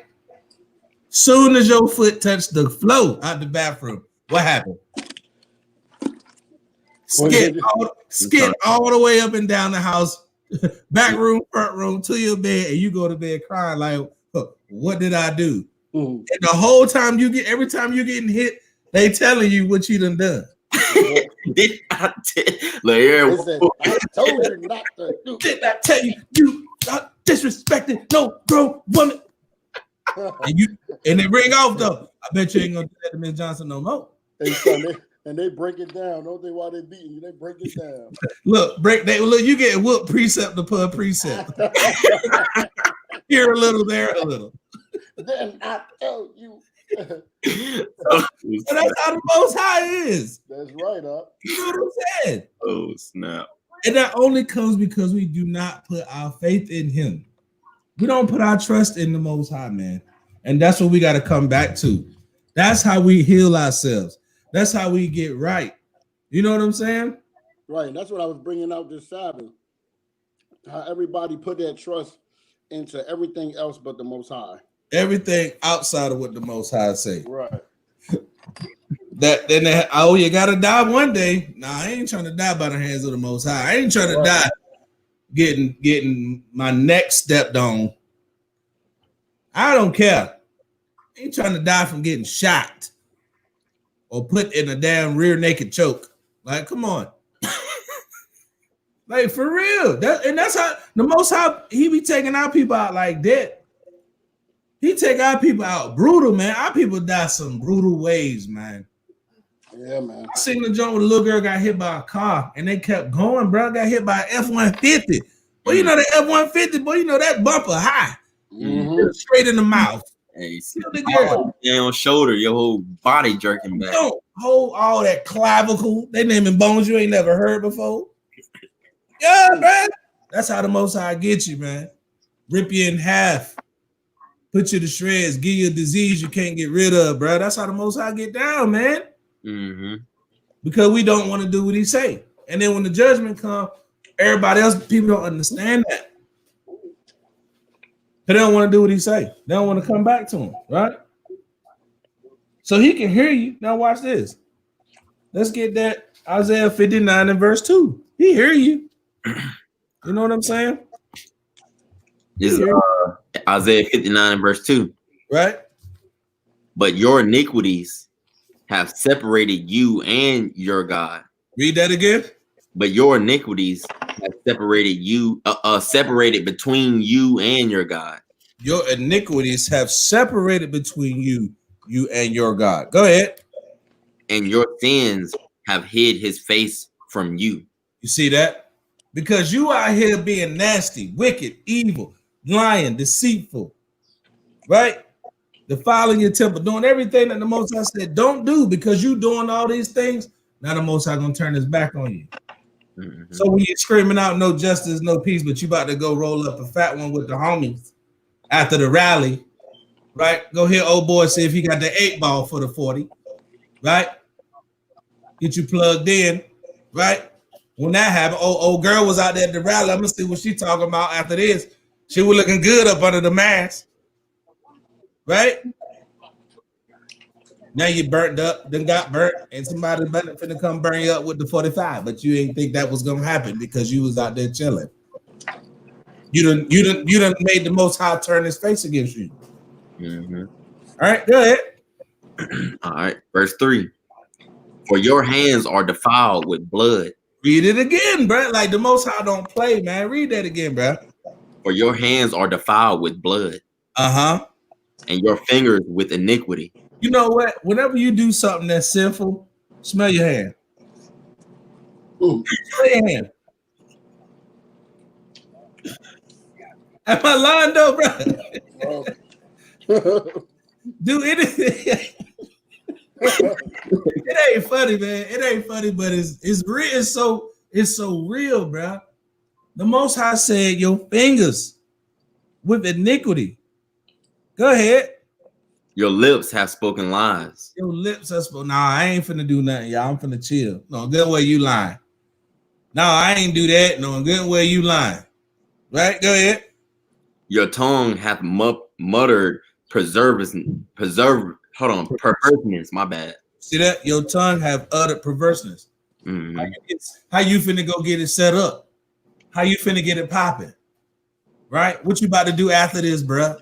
Soon as your foot touched the floor out the bathroom, what happened? Skid all the way up and down the house, back room, front room, to your bed, and you go to bed crying like, what did I do? And the whole time every time you're getting hit, they telling you what you done. Did I told you not to do. Did I tell you you not disrespecting no grown woman? And it ring off though. I bet you ain't gonna do that to Miss Johnson no more. Hey, son, and they break it down. Don't they? While they beating you, they break it down. Look, you get whooped precept upon precept. Here a little, there a little. Then I tell you. But that's how the Most High is. That's right, huh? You know what I'm saying? Oh, snap. And that only comes because we do not put our faith in him. We don't put our trust in the Most High, man. And that's what we got to come back to. That's how we heal ourselves. That's how we get right. You know what I'm saying? Right. And that's what I was bringing out this Sabbath. How everybody put their trust into everything else but the Most High. Everything outside of what the Most High say. Right. You gotta die one day. Nah, I ain't trying to die by the hands of the Most High. I ain't trying to die getting my neck stepped on. I don't care. I ain't trying to die from getting shot or put in a damn rear naked choke. Like, come on. Like, for real. That's how the Most High, he be taking our people out like that. He take our people out brutal, man. Our people die some brutal ways, man. Yeah, man. I seen the joint where a little girl got hit by a car and they kept going, bro. Got hit by an F-150. Well, you know the F-150, boy, you know that bumper high. Mm-hmm. Straight in the mouth. Hey, on shoulder, your whole body jerking back. Don't hold all that clavicle. They naming bones you ain't never heard before. Yeah, man. That's how the Most High get you, man. Rip you in half. Put you to shreds. Give you a disease you can't get rid of, bro. That's how the Most High get down, man. Mm-hmm. Because we don't want to do what he say. And then when the judgment comes, everybody else, people don't understand that. They don't want to do what he say. They don't want to come back to him, right? So he can hear you. Now watch this. Let's get that Isaiah 59 and verse 2. He hear you. You know what I'm saying? This is Isaiah 59 and verse 2. Right? But your iniquities have separated you and your God. Read that again. But your iniquities have separated you, separated between you and your God. Your iniquities have separated between you and your God. Go ahead. And your sins have hid his face from you. You see that? Because you out here being nasty, wicked, evil, lying, deceitful, right? Defiling your temple, doing everything that the Most High said don't do, because you doing all these things. Now the Most High gonna turn his back on you. Mm-hmm. So when you're screaming out no justice, no peace, but you about to go roll up a fat one with the homies after the rally, right? Go hear old boy see if he got the 8-ball for the 40, right? Get you plugged in, right? When that happened, old girl was out there at the rally. I'm gonna see what she talking about after this. She was looking good up under the mask, right? Now you burnt up, then got burnt, and somebody finna come burn you up with the 45, but you ain't think that was gonna happen because you was out there chilling. You done made the Most High turn his face against you. Mm-hmm. All right, go ahead. All right, verse 3. For your hands are defiled with blood. Read it again, bro. Like the Most High don't play, man. Read that again, bro. For your hands are defiled with blood. Uh-huh. And your fingers with iniquity. You know what? Whenever you do something that's sinful, smell your hand. Ooh. Smell your hand. Am I lying though, bro? Do anything. It ain't funny, man. It ain't funny, but it's real. It's so real, bro. The Most High said your fingers with iniquity. Go ahead. Your lips have spoken lies. Your lips have spoken. Nah, I ain't finna do nothing, y'all. I'm finna chill. No, good way you lying. No, I ain't do that. No, good way you lying. Right? Go ahead. Your tongue hath muttered perverseness. My bad. See that? Your tongue have uttered perverseness. Mm-hmm. How you finna go get it set up? How you finna get it popping? Right? What you about to do after this, bro?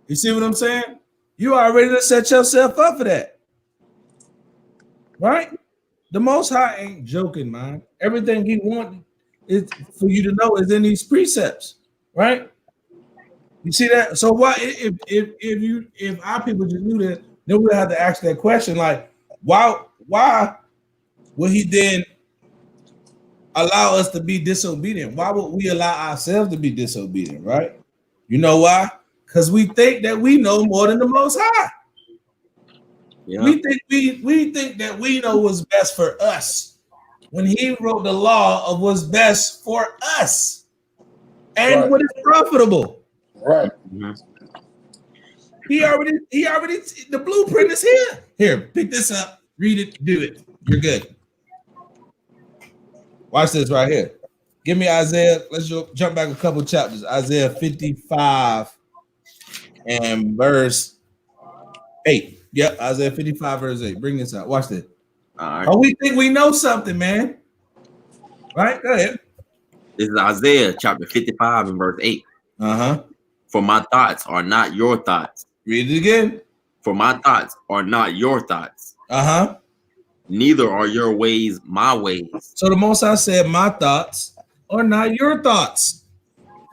You see what I'm saying? You already done set yourself up for that. Right? The Most High ain't joking, man. Everything he wants is for you to know is in these precepts, right? You see that? So why if our people just knew that, then we have to ask that question, like, why why would he then allow us to be disobedient? Why would we allow ourselves to be disobedient, right? You know why? Because we think that we know more than the Most High. Yeah. We think that we know what's best for us when he wrote the law of what's best for us and what is profitable. Right. Mm-hmm. He already the blueprint is here. Here, pick this up, read it, do it. You're good. Watch this right here. Give me Isaiah. Let's jump back a couple chapters. Isaiah 55 and verse 8. Yep, Isaiah 55 verse 8. Bring this out. Watch this. All right. Oh, we think we know something, man. Right? Go ahead. This is Isaiah chapter 55 and verse 8. Uh-huh. For my thoughts are not your thoughts. Read it again. For my thoughts are not your thoughts. Uh-huh. Neither are your ways my ways. So the Most High said, my thoughts are not your thoughts.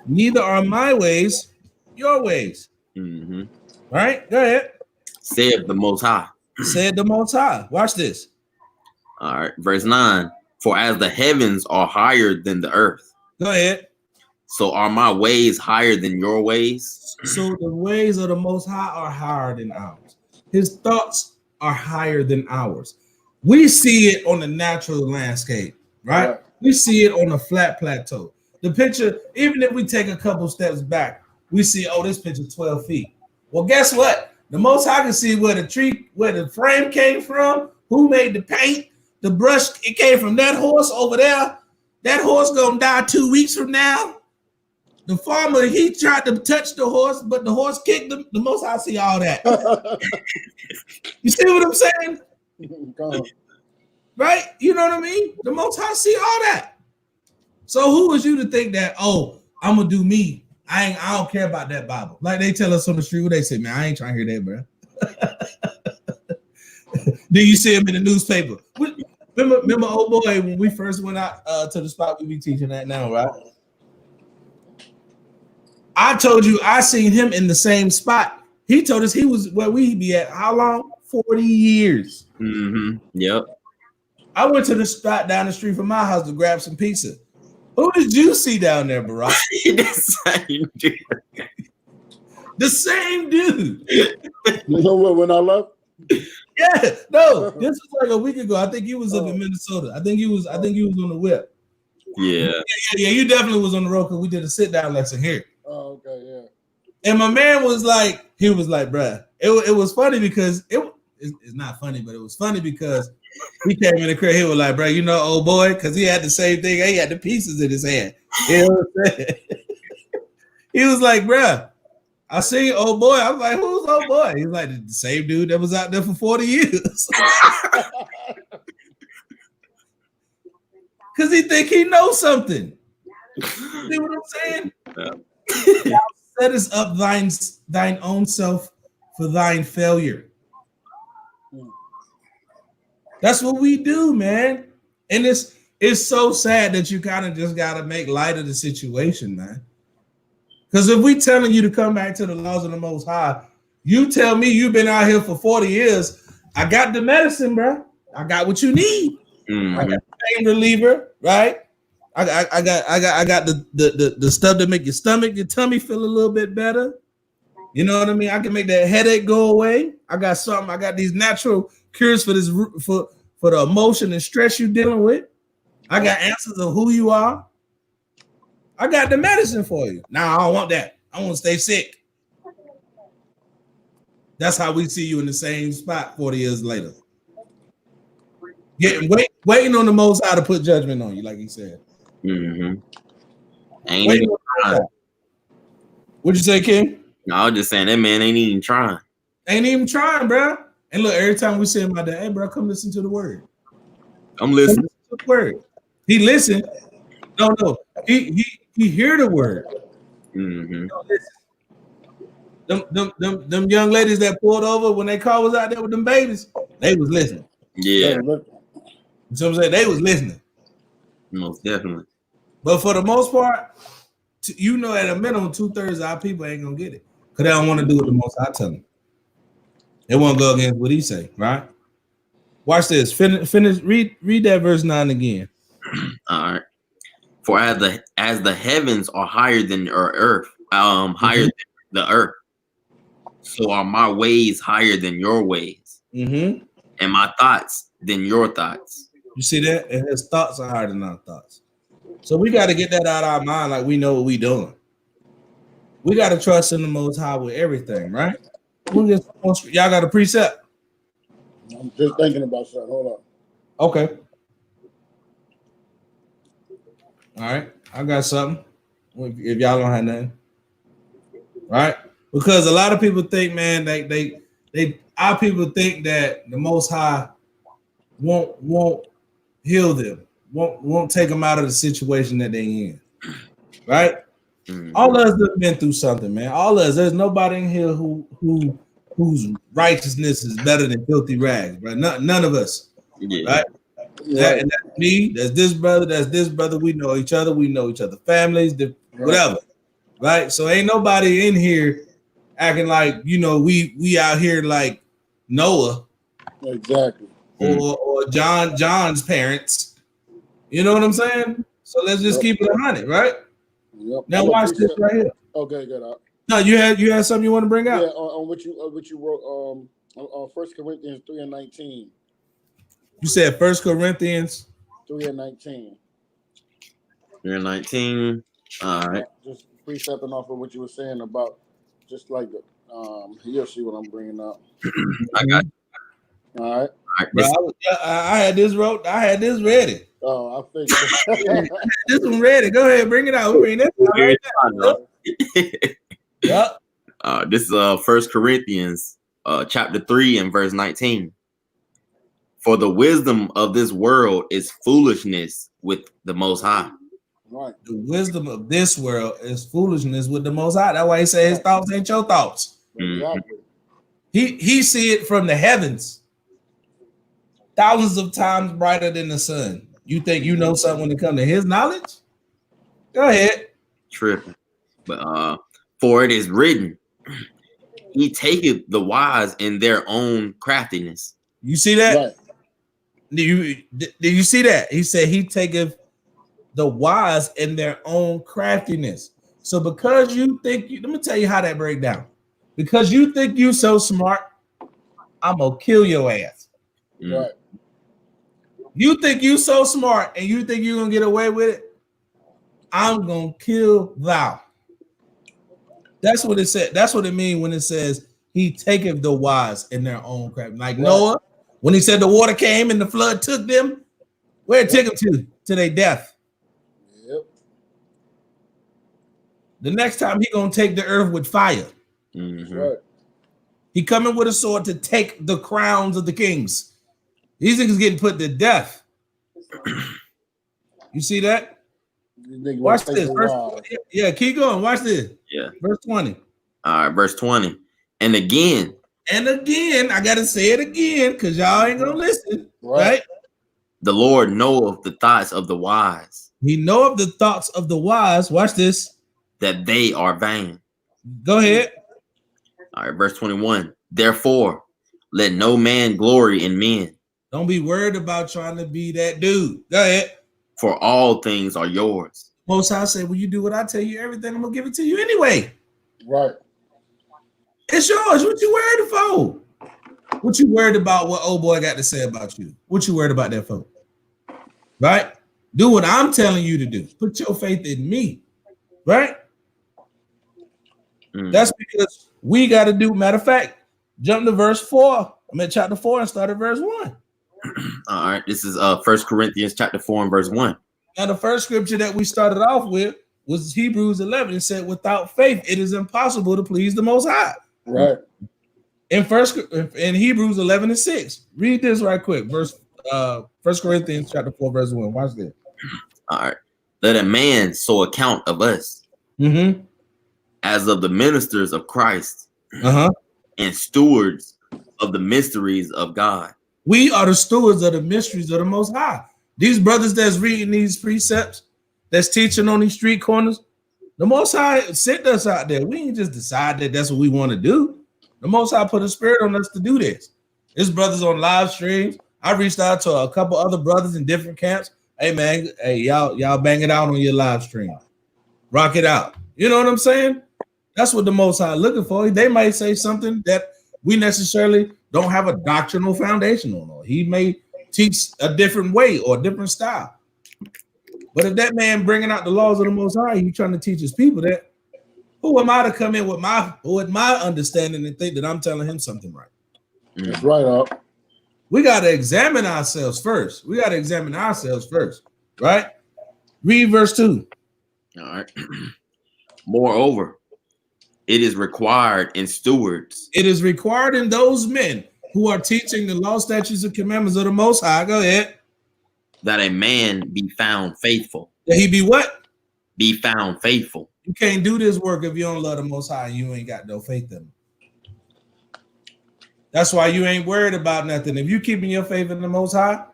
Neither are my ways your ways. Mm-hmm. Right? Go ahead. Said the Most High. Said the Most High. Watch this. All right. Verse 9. For as the heavens are higher than the earth. Go ahead. So are my ways higher than your ways? So the ways of the Most High are higher than ours. His thoughts are higher than ours. We see it on the natural landscape, right? Yeah. We see it on a flat plateau. The picture, even if we take a couple steps back, we see, oh, this picture 12 feet. Well, guess what? The Most High can see where the frame came from, who made the paint, the brush, it came from that horse over there. That horse gonna die 2 weeks from now. The farmer, he tried to touch the horse, but the horse kicked him. The Most High see all that. You see what I'm saying? Right? You know what I mean? The Most High see all that. So who was you to think that, oh, I'm gonna do me? I don't care about that Bible. Like they tell us on the street, what they say, man, I ain't trying to hear that, bro. Then you see him in the newspaper. Remember, old boy, when we first went out to the spot we be teaching at now, right? I told you I seen him in the same spot. He told us he was where we be at. How long? 40 years. Mm-hmm. Yep. I went to the spot down the street from my house to grab some pizza. Who did you see down there, Barack? The same dude. The same dude. You know what? When I left. Yeah, no. This was like a week ago. I think he was up in Minnesota. I think he was on the whip. Yeah. Yeah. You definitely was on the road because we did a sit down lesson here. Oh, okay, yeah. And my man was like, bruh. It was funny because it's not funny, but it was funny because he came in the crib. He was like, bro, you know, old boy, because he had the same thing. He had the pieces in his hand. You know what I'm saying? He was like, bruh, I seen old boy. I was like, who's old boy? He's like, the same dude that was out there for 40 years. Because he think he knows something. See what I'm saying? Yeah. Set us up thine own self for thine failure. That's what we do, man. And it's so sad that you kind of just got to make light of the situation, man. Because if we telling you to come back to the laws of the Most High, you tell me you've been out here for 40 years. I got the medicine, bro. I got what you need. Mm-hmm. I got the pain reliever, right? I got the stuff that make your tummy feel a little bit better. You know what I mean? I can make that headache go away. I got these natural cures for this for the emotion and stress you're dealing with. I got answers of who you are. I got the medicine for you. Now I don't want that. I want to stay sick. That's how we see you in the same spot 40 years later. Waiting on the Most High to put judgment on you, like he said. Mm-hmm. What'd you say, King? No, I was just saying that man ain't even trying. Ain't even trying, bro. And look, every time we say my dad, hey, bro, come listen to the word. I'm listening to the word. He listen. No. He hear the word. Mm-hmm. Them young ladies that pulled over when they car was out there with them babies, they was listening. Yeah. So I'm saying they was listening. Most definitely. But for the most part, at a minimum 2/3 of our people ain't gonna get it because they don't want to do what the Most High tell them. They want to go against what he say, right? Watch this. Finish. Read that verse 9 again. All right. For as the heavens are higher than the earth, higher than the earth, so are my ways higher than your ways, and my thoughts than your thoughts. You see that? And his thoughts are higher than our thoughts. So we got to get that out of our mind, like we know what we doing. We got to trust in the Most High with everything, right? Y'all got a precept? I'm just thinking about something. Hold on. Okay. All right. I got something. If y'all don't have nothing. Right? Because a lot of people think, man, our people think that the Most High won't heal them, won't take them out of the situation that they in. Right? All of us have been through something, man. All of us. There's nobody in here whose righteousness is better than filthy rags, right? None of us. Yeah. Right? And that's me. That's this brother. That's this brother. We know each other. We know each other families. Whatever. Right? So ain't nobody in here acting like, we out here like Noah. Exactly. Or John's parents. You know what I'm saying? So let's just keep it 100, right? Yep. Now watch this right here. Okay, good. No, you had something you want to bring out? Yeah, on what you wrote on 1 Corinthians 3:19. You said 1 Corinthians 3:19. 3:19. All right. Just precepting off of what you were saying about just like the you'll see what I'm bringing up. I got it. All right. Bro, I had this ready. Oh, I figured. This one ready. Go ahead, bring it out. We bring it out. Yep. This is 1 Corinthians chapter 3 and verse 19. For the wisdom of this world is foolishness with the Most High. Right. The wisdom of this world is foolishness with the Most High. That's why he said his thoughts ain't your thoughts. Exactly. He see it from the heavens, thousands of times brighter than the sun. You think you know something when it comes to his knowledge? Go ahead. Tripping. But for it is written, he taketh the wise in their own craftiness. You see that? Right. Do you see that? He said he taketh the wise in their own craftiness. So because you think let me tell you how that break down. Because you think you so smart, I'm gonna kill your ass. Right. You think you so smart and you think you're gonna get away with it, I'm gonna kill thou. That's what it said. That's what it means when it says he taketh the wise in their own craft. Like Noah, when he said the water came and the flood took them, where it took them to? To their death. Yep. The next time he gonna take the earth with fire. Right. He coming with a sword to take the crowns of the kings. These niggas getting put to death. You see that? Watch this. Keep going. Watch this. Yeah. Verse 20. All right, verse 20. And again, I gotta say it again because y'all ain't gonna listen. Right? The Lord knoweth the thoughts of the wise. He knoweth the thoughts of the wise. Watch this. That they are vain. Go ahead. All right, verse 21. Therefore, let no man glory in men. Don't be worried about trying to be that dude. Go ahead. For all things are yours. Most High said, when you do what I tell you, everything, I'm gonna give it to you anyway. Right. It's yours. What you worried for? What you worried about what old boy got to say about you? What you worried about that for? Right? Do what I'm telling you to do. Put your faith in me. Right? That's because we got to do. Matter of fact, jump to verse 4. I'm at chapter 4 and start at verse 1. All right. This is 1 Corinthians chapter 4 and verse 1. Now, the first scripture that we started off with was Hebrews 11. It said, without faith, it is impossible to please the Most High. Right. In Hebrews 11 and 6. Read this right quick. 1 Corinthians chapter 4, verse 1. Watch this. All right. Let a man so account of us as of the ministers of Christ and stewards of the mysteries of God. We are the stewards of the mysteries of the Most High. These brothers that's reading these precepts, that's teaching on these street corners, the Most High sent us out there. We ain't just decide that that's what we want to do. The Most High put a spirit on us to do this. His brothers on live streams, I reached out to a couple other brothers in different camps. Hey man, hey y'all bang it out on your live stream. Rock it out. You know what I'm saying? That's what the Most High looking for. They might say something that we necessarily don't have a doctrinal foundation on, or he may teach a different way or a different style. But if that man bringing out the laws of the Most High, he trying to teach his people that, who am I to come in with my understanding and think that I'm telling him something right? That's right, up. We got to examine ourselves first. Right? Read verse 2. All right. Moreover, it is required in stewards. It is required in those men who are teaching the law, statutes, and commandments of the Most High. Go ahead. That a man be found faithful. That he be what? Be found faithful. You can't do this work if you don't love the Most High and you ain't got no faith in him. That's why you ain't worried about nothing. If you keeping your faith in the Most High,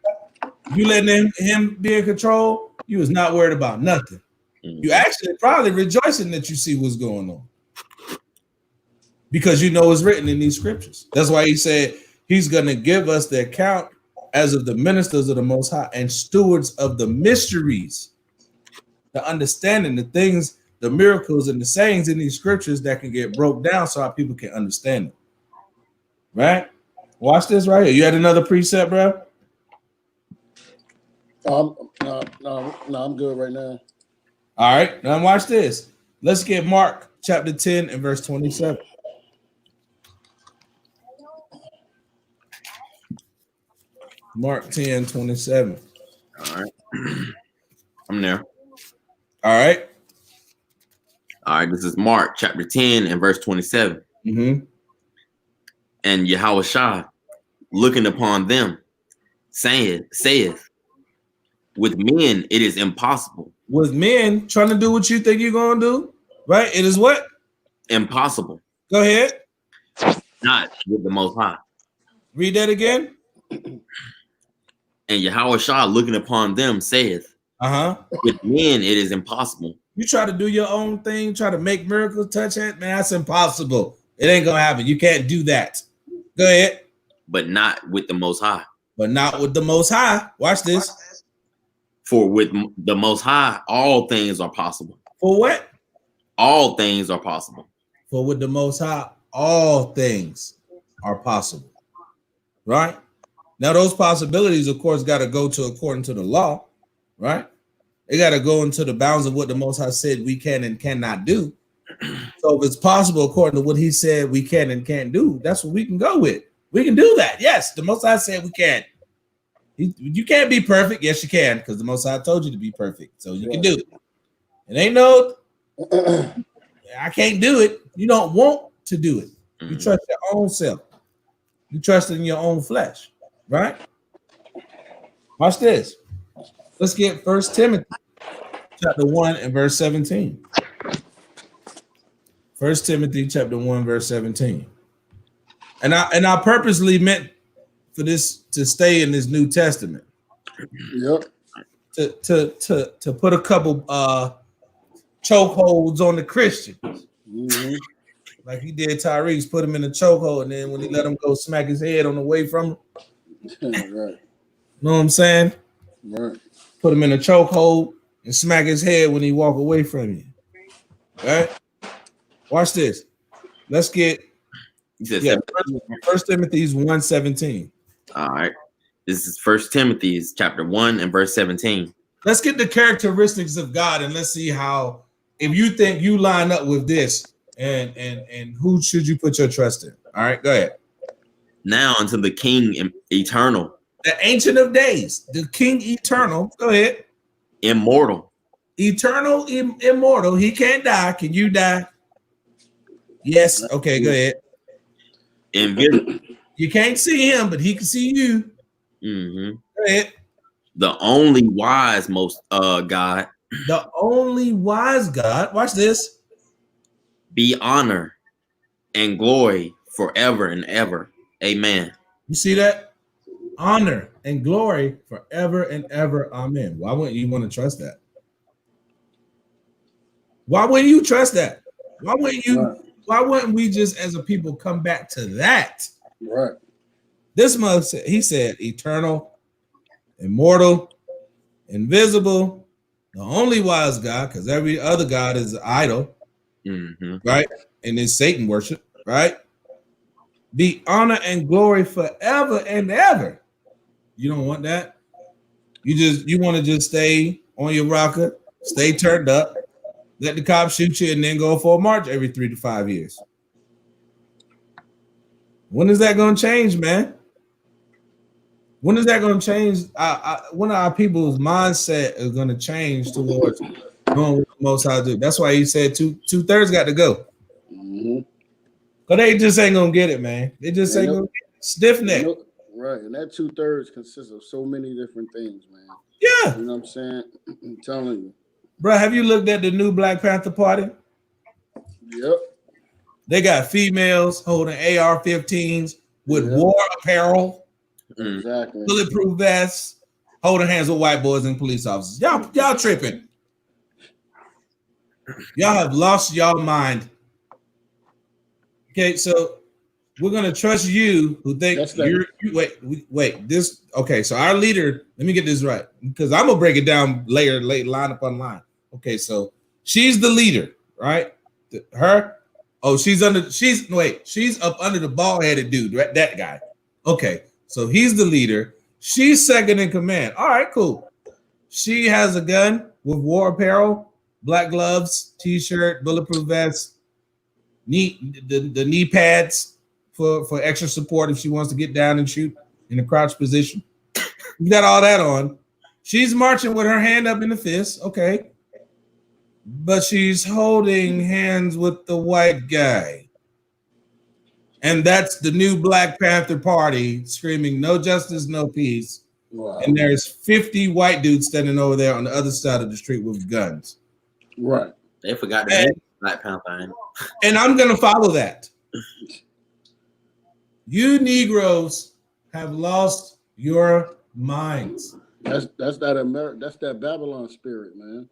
you letting him be in control, you is not worried about nothing. You actually probably rejoicing that you see what's going on, because you know it's written in these scriptures. That's why he said he's going to give us the account as of the ministers of the Most High and stewards of the mysteries, the understanding, the things, the miracles, and the sayings in these scriptures that can get broke down so our people can understand it. Right? Watch this right here. You had another precept, bro? No, I'm good right now. All right, now watch this. Let's get Mark chapter 10 and verse 27. Mark 10, 27. All right. I'm there. All right. All right. This is Mark chapter 10 and verse 27. Mm-hmm. And Yahushua, looking upon them, saith, with men it is impossible. With men trying to do what you think you're going to do, right? It is what? Impossible. Go ahead. Not with the Most High. Read that again. And Yahushua, looking upon them, saith, with men it is impossible. You try to do your own thing, try to make miracles, touch it, man, that's impossible. It ain't going to happen. You can't do that. Go ahead. But not with the Most High. But not with the Most High. Watch this. For with the Most High, all things are possible. For what? All things are possible. For with the Most High, all things are possible. Right? Now, those possibilities, of course, got to go to according to the law. Right? They got to go into the bounds of what the Most High said we can and cannot do. So if it's possible according to what he said we can and can't do, that's what we can go with. We can do that. Yes, the Most High said we can. You can't be perfect. Yes, you can, because the Most High told you to be perfect. So you can do it. It ain't no, I can't do it. You don't want to do it. You trust your own self. You trust in your own flesh, right? Watch this. Let's get 1 Timothy chapter 1 and verse 17. 1 Timothy chapter 1, verse 17. And I purposely meant for this to stay in this New Testament. Yep. To put a couple chokeholds on the Christians. Mm-hmm. Like he did Tyrese, put him in a chokehold, and then when he let him go smack his head on the way from him. Right. Know what I'm saying? Right. Put him in a chokehold and smack his head when he walk away from you. Right? Watch this. Let's get 1 Timothy 1:17. All right. This is 1 Timothy chapter 1 and verse 17. Let's get the characteristics of God and let's see how, if you think you line up with this, and who should you put your trust in? All right, go ahead. Now unto the King eternal, the Ancient of Days, the King eternal. Go ahead. Immortal. Eternal, immortal. He can't die. Can you die? Yes. Okay, go ahead. Invisible. You can't see him, but he can see you. Mm-hmm. Go ahead. The only wise most God. The only wise God. Watch this. Be honor and glory forever and ever. Amen. You see that? Honor and glory forever and ever. Amen. Why wouldn't you want to trust that? Why wouldn't you trust that? Why wouldn't you? Why wouldn't we just as a people come back to that? Right. This month, he said, eternal, immortal, invisible, the only wise God, because every other God is an idol, right? And it's Satan worship, right? Be honor and glory forever and ever. You don't want that. You want to just stay on your rocker, stay turned up, let the cops shoot you, and then go for a march every 3 to 5 years. When is that going to change, man? When is that going to change? When our people's mindset is going to change towards doing what the Most High do? That's why he said two-thirds got to go. But they just ain't going to get it, man. They just ain't going to get it. Stiff neck. Right, and that 2/3 consists of so many different things, man. Yeah. You know what I'm saying? I'm telling you. Bro, have you looked at the new Black Panther Party? Yep. They got females holding AR-15s with war apparel, exactly, bulletproof vests, holding hands with white boys and police officers. Y'all tripping. Y'all have lost y'all mind. Okay, so we're gonna trust you who think wait. This okay, so our leader, let me get this right, because I'm gonna break it down later, line upon line. Okay, so she's the leader, right? She's up under the bald-headed dude, right? That guy. Okay, so he's the leader. She's second in command. All right, cool. She has a gun with war apparel, black gloves, t-shirt, bulletproof vest, the knee pads for extra support if she wants to get down and shoot in a crouch position. You got all that on. She's marching with her hand up in the fist. Okay. But she's holding hands with the white guy. And that's the new Black Panther Party screaming, no justice, no peace. Wow. And there's 50 white dudes standing over there on the other side of the street with guns. Right. They forgot to name Black Panther. And I'm going to follow that. You Negroes have lost your minds. That's that Babylon spirit, man.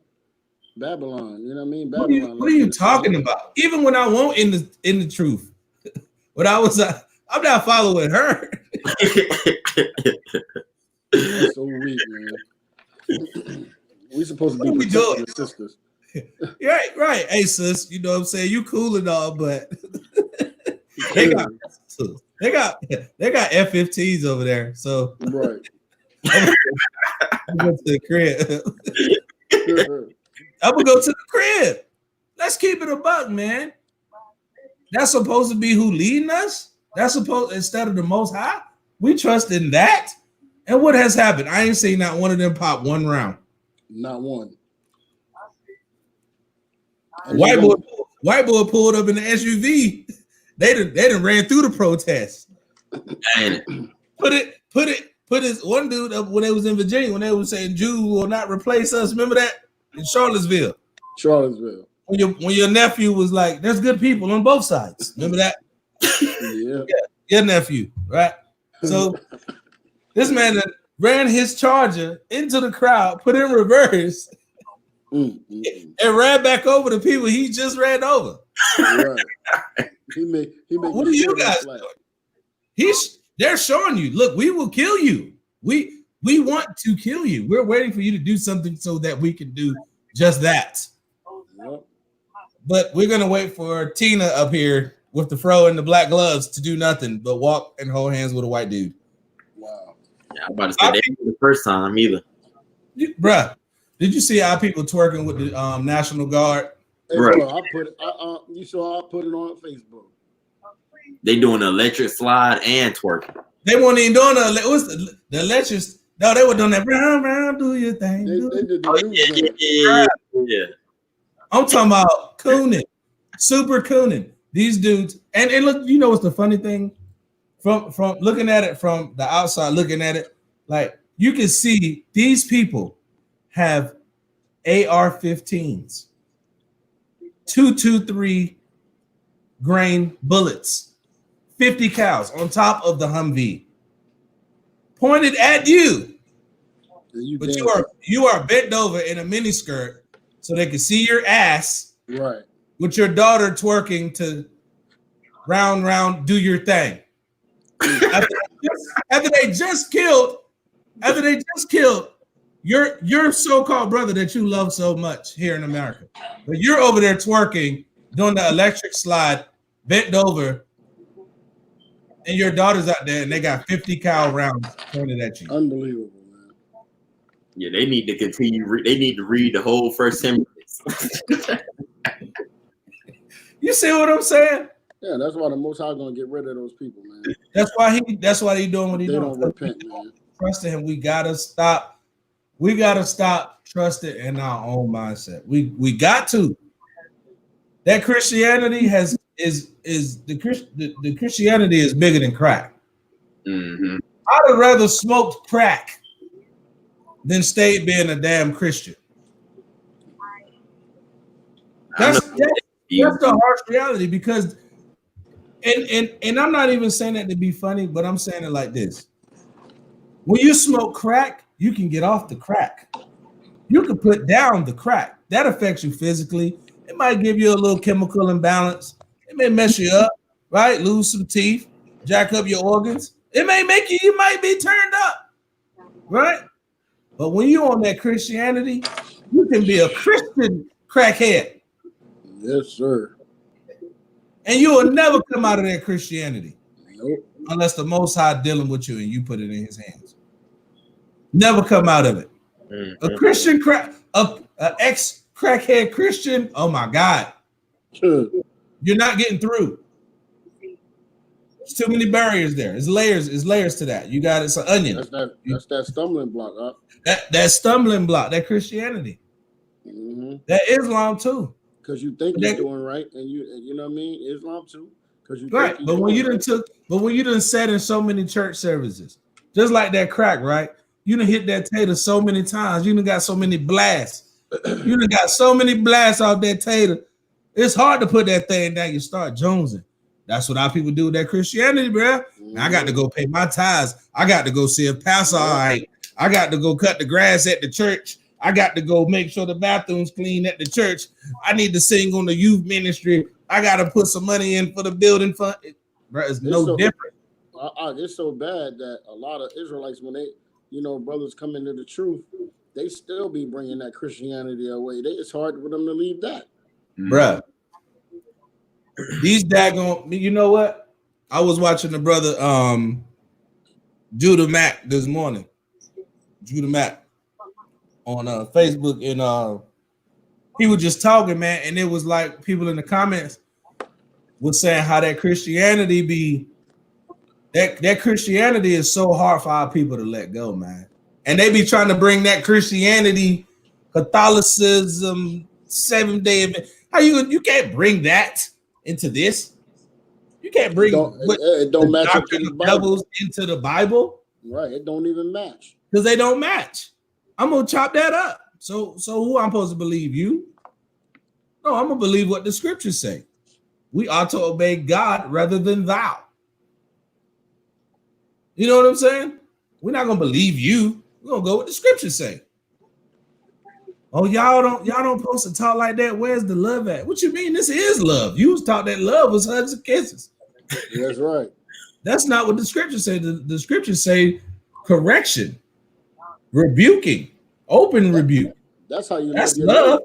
Babylon, you know what I mean? Babylon. What are you talking about? Even when I won't in the truth, but I'm not following her. That's so weak, man. We supposed to be protecting the sisters. Right. Hey, sis, you know what I'm saying? You cool and all, but they got F-15s over there. So right. I'm going to the crib. I'm gonna go to the crib. Let's keep it a buck, man. That's supposed to be who leading us. That's supposed, instead of the Most High. We trust in that. And what has happened? I ain't seen not one of them pop one round. Not one. White boy pulled up in the SUV. They done ran through the protest. Put his one dude up when they was in Virginia, when they was saying Jews will not replace us. Remember that? In Charlottesville. When your nephew was like, there's good people on both sides. Remember that? Yeah. Your nephew, right? So this man ran his Charger into the crowd, put in reverse, and ran back over the people he just ran over. Right. What are you guys doing? They're showing you, look, we will kill you. We want to kill you. We're waiting for you to do something so that we can do just that. Yep. But we're gonna wait for Tina up here with the fro and the black gloves to do nothing but walk and hold hands with a white dude. Wow. Yeah, I'm about to say they didn't the first time either. Bruh, did you see how people twerking with the National Guard? Hey, right. Bro, you saw I put it on Facebook. They doing the electric slide and twerking. They weren't even doing the electric. No, they were doing that round, do your thing. They did the yeah. I'm talking about cooning, super cooning. These dudes, and look, you know what's the funny thing? From looking at it from the outside, looking at it, like you can see these people have AR-15s, 223 grain bullets, 50 cals on top of the Humvee, pointed at you. But you are bent over in a mini skirt so they can see your ass. Right. With your daughter twerking to round, do your thing. just killed your so-called brother that you love so much here in America. But you're over there twerking, doing the electric slide, bent over, and your daughter's out there and they got 50 cal rounds pointed at you. Unbelievable, man. Yeah, they need to continue. They need to read the whole First Timothy. You see what I'm saying? Yeah, that's why the Most High gonna get rid of those people, man. That's why he doing what he doing. They don't repent, man. Trusting him. We gotta stop. We gotta stop trusting in our own mindset. We got to. That Christianity the Christianity is bigger than crack. Mm-hmm. I'd have rather smoked crack than stayed being a damn Christian. That's the harsh reality, because and I'm not even saying that to be funny, but I'm saying it like this. When you smoke crack, you can get off the crack. You can put down the crack. That affects you physically. It might give you a little chemical imbalance. It may mess you up, right? Lose some teeth, jack up your organs. It may make you might be turned up, right? But when you're on that Christianity, you can be a Christian crackhead. Yes, sir. And you will never come out of that Christianity. Nope. Unless the Most High dealing with you and you put it in his hands. Never come out of it. Mm-hmm. A Christian an ex-crackhead Christian, oh my God. Sure. You're not getting through. There's too many barriers there. There's layers to that. You got it's an onion. That's that stumbling block, huh? That stumbling block, that Christianity. Mm-hmm. That Islam too. Because you think you're doing right, and you know what I mean? Islam too. Because you right, but when you done sat in so many church services, just like that crack, right? You done hit that tater so many times. You done got so many blasts. You done got so many blasts off that tater. It's hard to put that thing down. You start jonesing. That's what our people do with that Christianity, bro. Mm-hmm. I got to go pay my tithes. I got to go see if pastor all right. I got to go cut the grass at the church. I got to go make sure the bathroom's clean at the church. I need to sing on the youth ministry. I got to put some money in for the building fund. Bro, it's no different. It's so bad that a lot of Israelites, when they, brothers come into the truth, they still be bringing that Christianity away. It's hard for them to leave that. Bruh. These daggone, you know what? I was watching the brother Judah Mack this morning. Judah Mack on Facebook, and he was just talking, man, and it was like people in the comments was saying how that Christianity that Christianity is so hard for our people to let go, man. And they be trying to bring that Christianity, Catholicism, 7-day event. How you can't bring that into this? You can't bring it don't match up to the devils into the Bible. Right, it don't even match. Because they don't match. I'm gonna chop that up. So who I'm supposed to believe? You? No, I'm gonna believe what the scriptures say. We ought to obey God rather than thou. You know what I'm saying? We're not gonna believe you. We're gonna go with the scriptures say. Oh, y'all don't supposed to talk like that. Where's the love at? What you mean? This is love. You was taught that love was hugs and kisses. That's right. That's not what the scriptures say. The scriptures say correction, rebuking, open rebuke. That's how you. That's love,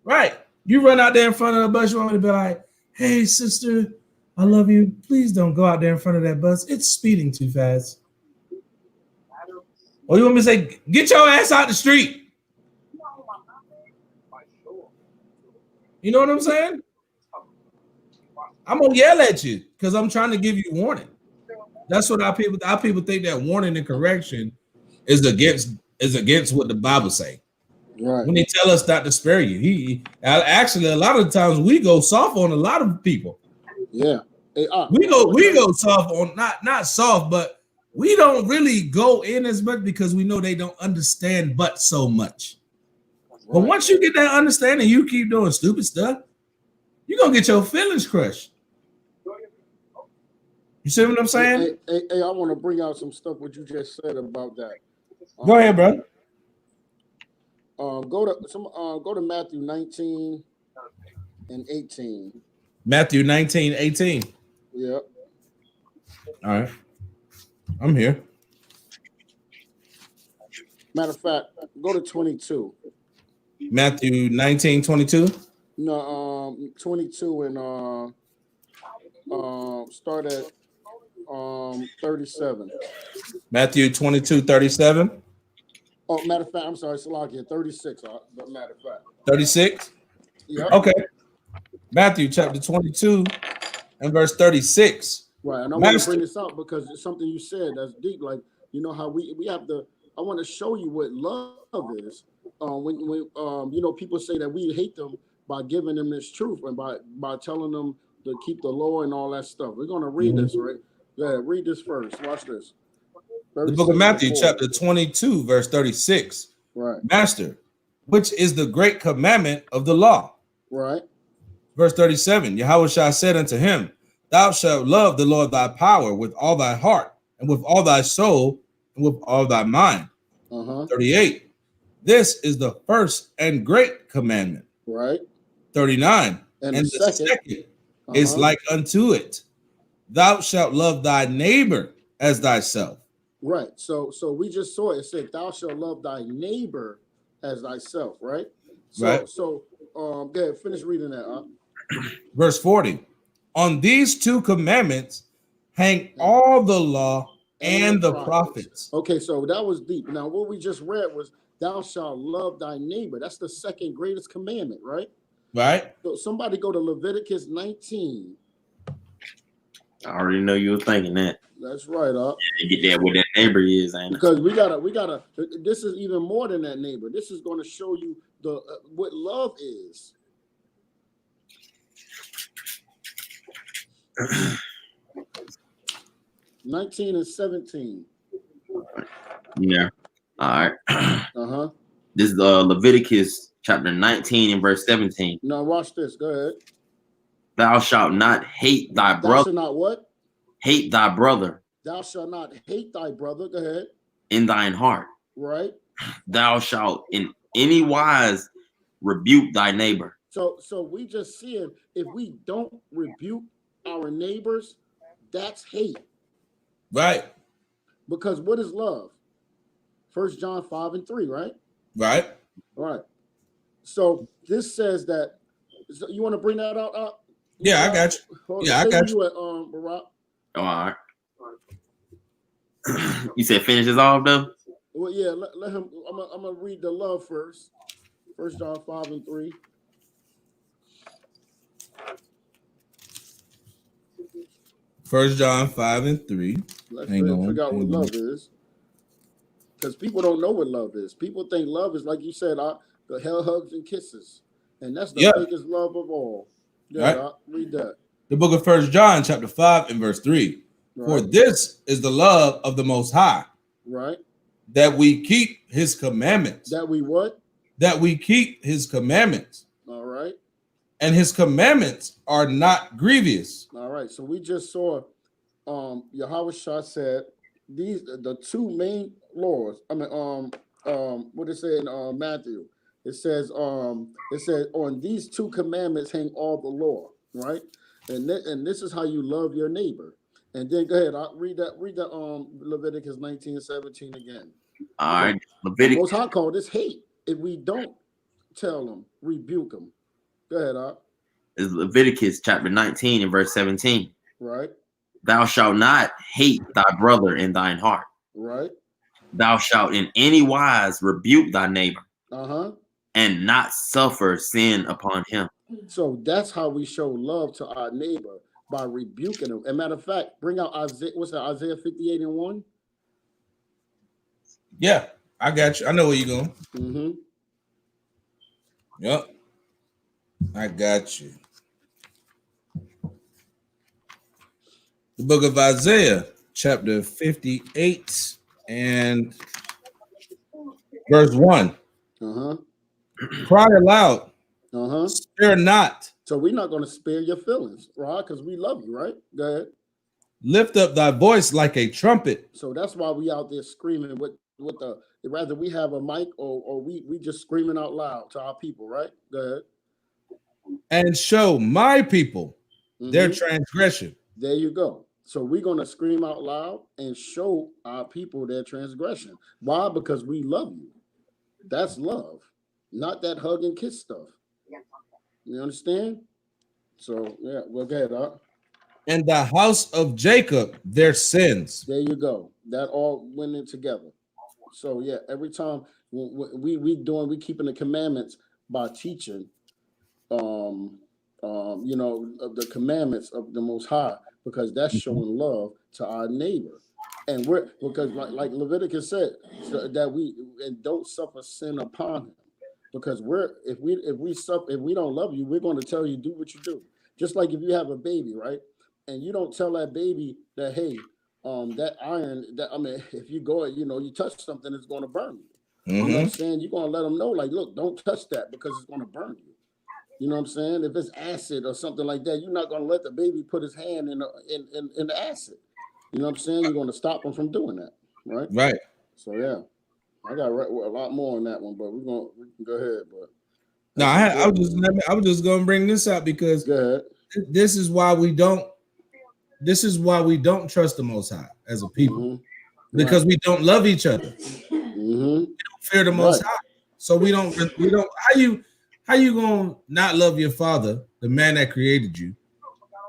right? You run out there in front of the bus. You want me to be like, "Hey, sister, I love you. Please don't go out there in front of that bus. It's speeding too fast." Or you want me to say, "Get your ass out the street." You know what I'm saying? I'm gonna yell at you because I'm trying to give you warning. That's what our people think, that warning and correction is against what the Bible say. Right. When they tell us not to spare you, actually a lot of the times we go soft on a lot of people. Yeah, we go soft on not soft, but we don't really go in as much because we know they don't understand but so much. But once you get that understanding, you keep doing stupid stuff, you're gonna get your feelings crushed. You see what I'm saying? Hey, I want to bring out some stuff what you just said about that. Go ahead, bro. Go to Matthew 19 and 18. Matthew 19, 18. Yep. All right. I'm here. Matter of fact, go to 22. Matthew 19:22. No, 22 and start at 37. Matthew 22:37. Oh, matter of fact, I'm sorry, Salakia, 36. But matter of fact, 36. yeah. Okay. Matthew chapter 22 and verse 36. Right, and I want to bring this out because it's something you said that's deep. Like, you know how we have to. I want to show you what love is. When you know, people say that we hate them by giving them this truth and by telling them to keep the law and all that stuff. We're gonna read this, right? Yeah, read this first. Watch this. The book of Matthew, chapter 22, verse 36. Right. Master, which is the great commandment of the law? Right. Verse 37. Yahushua said unto him, Thou shalt love the Lord thy power with all thy heart, and with all thy soul, and with all thy mind. 38. This is the first and great commandment. Right. 39. And the second is like unto it. Thou shalt love thy neighbor as thyself. Right. So we just saw it said, Thou shalt love thy neighbor as thyself. Right. So, right. So go ahead, finish reading that. Verse 40. On these two commandments hang all the law and the prophets. Okay, so that was deep. Now, what we just read was, Thou shalt love thy neighbor. That's the second greatest commandment, right? Right. So somebody go to Leviticus 19. I already know you were thinking that. That's right, Get that what that neighbor is, ain't it? Because we gotta. This is even more than that neighbor. This is going to show you the what love is. (19 and 17). Yeah. All right. This is Leviticus chapter 19 and verse 17. Now watch this. Go ahead. Thou shalt not hate thy brother. Thou shalt not what? Hate thy brother. Thou shalt not hate thy brother. Go ahead. In thine heart. Right. Thou shalt in any wise rebuke thy neighbor. So we just seeing if we don't rebuke our neighbors, that's hate. Right. Because what is love? 1 John 5 and 3, right? Right. Right. So this says that. So you want to bring that out? Yeah, I got you. Yeah, I got you. Barak? All right. You said finish this off though? Well, yeah, let him. I'm gonna read the love first. 1 John 5 and 3. First John 5 and 3. Let's figure out what love is. Because people don't know what love is. People think love is, like you said, the hell, hugs, and kisses. And that's the biggest love of all. Yeah, right. Read that. The book of 1 John, chapter 5 and verse 3. Right. For this is the love of the Most High. Right. That we keep his commandments. That we what? That we keep his commandments. All right. And his commandments are not grievous. All right. So we just saw Yahushua said these the two main laws. I mean, what it say in Matthew? It says on these two commandments hang all the law, right? And this is how you love your neighbor. And then go ahead, I'll read that Leviticus 19 and 17 again. All right. Leviticus. Most High call this hate if we don't tell them, rebuke them. Go ahead, It's Leviticus chapter 19 and verse 17. Right. Thou shalt not hate thy brother in thine heart. Right. Thou shalt in any wise rebuke thy neighbor. And not suffer sin upon him. So that's how we show love to our neighbor, by rebuking him. As a matter of fact, bring out Isaiah. What's that? Isaiah 58 and 1. Yeah, I got you. I know where you're going. Mm-hmm. Yep. I got you. The book of Isaiah, chapter 58 and verse 1. Cry aloud. Spare not. So we're not going to spare your feelings, right? Because we love you, right? Go ahead. Lift up thy voice like a trumpet. So that's why we out there screaming with the rather we have a mic or we just screaming out loud to our people, right? Go ahead. And show my people their transgression. There you go. So we're going to scream out loud and show our people their transgression. Why? Because we love you. That's love, not that hug and kiss stuff. You understand? So, yeah, well, go ahead, Doc. And the house of Jacob, their sins. There you go. That all went in together. So, yeah, every time we keeping the commandments by teaching, the commandments of the Most High, because that's showing love to our neighbor. And because like Leviticus said, so that we don't suffer sin upon him. Because if we don't love you, we're going to tell you do what you do. Just like if you have a baby, right? And you don't tell that baby that, hey, that iron, if you go, you touch something, it's going to burn you. You know what I'm saying? You're going to let them know, like, look, don't touch that because it's going to burn you. You know what I'm saying? If it's acid or something like that, you're not going to let the baby put his hand in the acid. You know what I'm saying? You're going to stop him from doing that, right? Right. So, yeah. I got a lot more on that one, but we can go ahead. But no, I was just gonna bring this up because this is why we don't trust the Most High as a people, because we don't love each other. We don't fear the Most High, so we don't. How you gonna not love your father, the man that created you?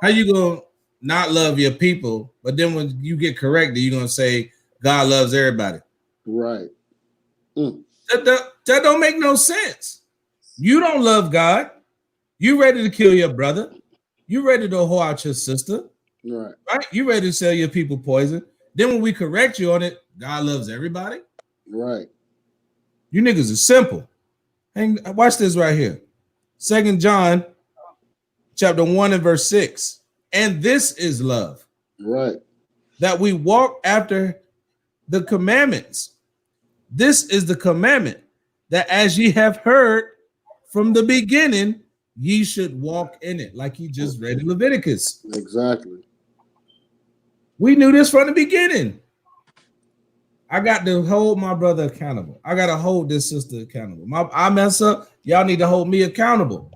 How you gonna not love your people, but then when you get corrected, you're gonna say God loves everybody? Right. That don't make no sense. You don't love God. You ready to kill your brother. You ready to whore out your sister. Right. You ready to sell your people poison. Then when we correct you on it, God loves everybody. Right. You niggas are simple. Watch this right here. 2 John chapter 1 and verse 6. And this is love. Right. That we walk after the commandments. This is the commandment, that as ye have heard from the beginning, ye should walk in it, like he just read in Leviticus. Exactly. We knew this from the beginning. I got to hold my brother accountable. I got to hold this sister accountable. I mess up, y'all need to hold me accountable.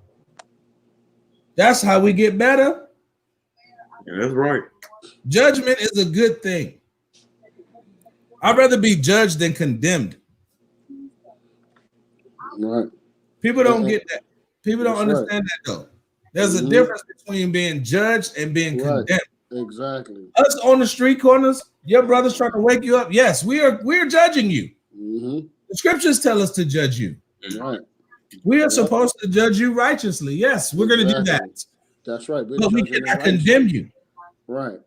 That's how we get better. Yeah, that's right. Judgment is a good thing. I'd rather be judged than condemned. Right. People don't get that. People don't understand that though. There's a difference between being judged and being condemned. Exactly. Us on the street corners, your brother's trying to wake you up. Yes, we're judging you. The scriptures tell us to judge you. Right. We are supposed to judge you righteously. Yes, we're going to do that. That's right. But we cannot condemn you. Right.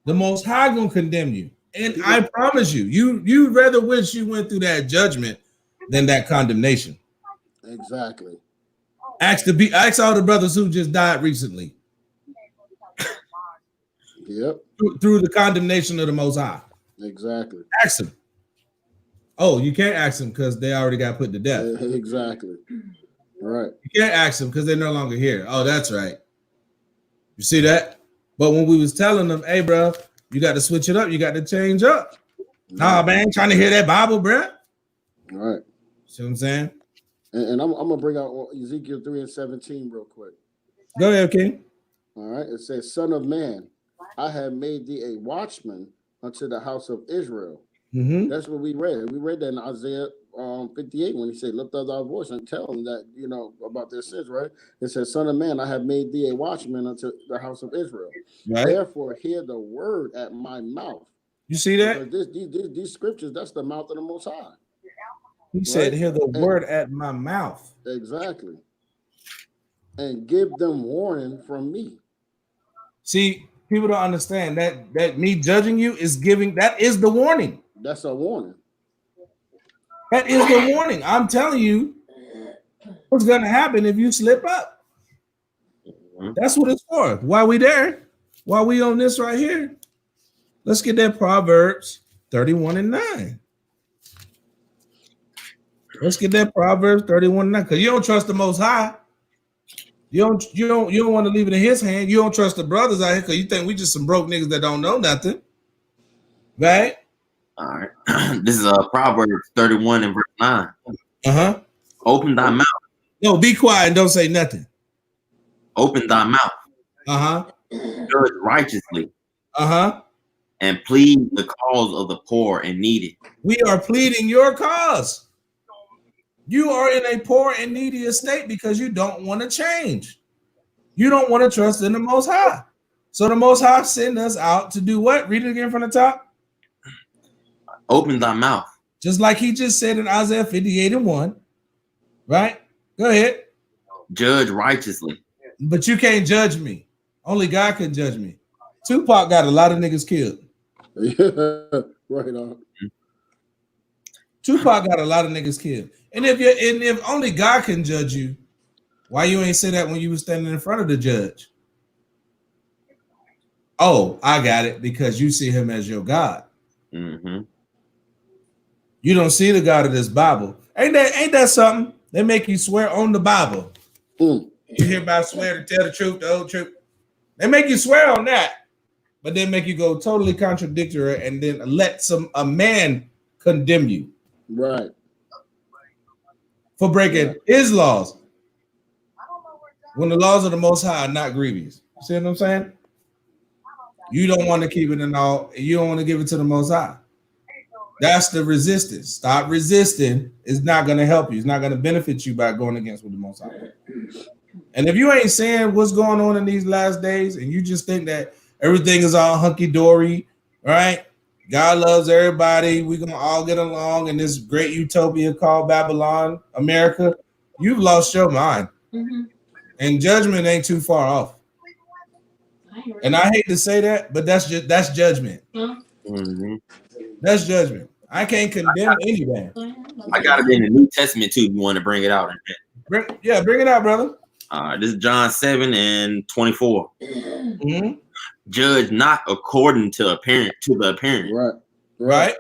The Most High going to condemn you. And I promise you, you'd rather wish you went through that judgment than that condemnation. Exactly. Ask all the brothers who just died recently. Yep. Through the condemnation of the Most High. Exactly. Ask them. Oh, you can't ask them because they already got put to death. Exactly. Right. You can't ask them because they're no longer here. Oh, that's right. You see that? But when we was telling them, hey, bro, you got to switch it up. You got to change up. Nah, man, trying to hear that Bible, bro. Right. See what I'm saying? And I'm going to bring out Ezekiel 3:17 real quick. Go ahead, King. All right. It says, Son of man, I have made thee a watchman unto the house of Israel. That's what we read. We read that in Isaiah 58 when he said, lift up thy voice and tell them that, about their sins, right? It says, Son of man, I have made thee a watchman unto the house of Israel. Right. Therefore, hear the word at my mouth. You see that? These scriptures, that's the mouth of the Most High. He said, hear the word at my mouth. Exactly. And give them warning from me. See, people don't understand that me judging you is that is the warning. That's a warning. That is the warning. I'm telling you what's going to happen if you slip up. That's what it's for. While we there, while we on this right here, let's get that Proverbs 31:9. Let's get that Proverbs 31:9 because you don't trust the Most High. You don't want to leave it in His hand. You don't trust the brothers out here because you think we just some broke niggas that don't know nothing, right? All right. This is Proverbs 31 and verse 9. Open thy mouth. No, be quiet and don't say nothing. Open thy mouth. Judge righteously. and plead the cause of the poor and needy. We are pleading your cause. You are in a poor and needy state because you don't want to change. You don't want to trust in the Most High. So the Most High sent us out to do what? Read it again from the top. Open thy mouth. Just like he just said in Isaiah 58:1. Right? Go ahead. Judge righteously. But you can't judge me. Only God can judge me. Tupac got a lot of niggas killed. Right on. Tupac got a lot of niggas killed. And if only God can judge you, why you ain't say that when you were standing in front of the judge? Oh, I got it, because you see him as your God. Mm-hmm. You don't see the God of this Bible. Ain't that something? They make you swear on the Bible. You hereby swear to tell the truth, the whole truth. They make you swear on that, but then make you go totally contradictory and then let a man condemn you. Right. For breaking his laws. When the laws of the Most High are not grievous. You see what I'm saying? You don't want to keep it in all. You don't want to give it to the Most High. That's the resistance. Stop resisting. It's not going to help you. It's not going to benefit you by going against with the Most High. And if you ain't saying what's going on in these last days, and you just think that everything is all hunky-dory, right? God loves everybody. We're going to all get along in this great utopia called Babylon, America. You've lost your mind. Mm-hmm. And judgment ain't too far off. And I hate to say that, but that's judgment. Mm-hmm. That's judgment. I can't condemn anything. I got it in the New Testament too. If you want to bring it out. Bring it out, brother. This is John 7:24. Mm-hmm. Judge not according to the appearance. Right.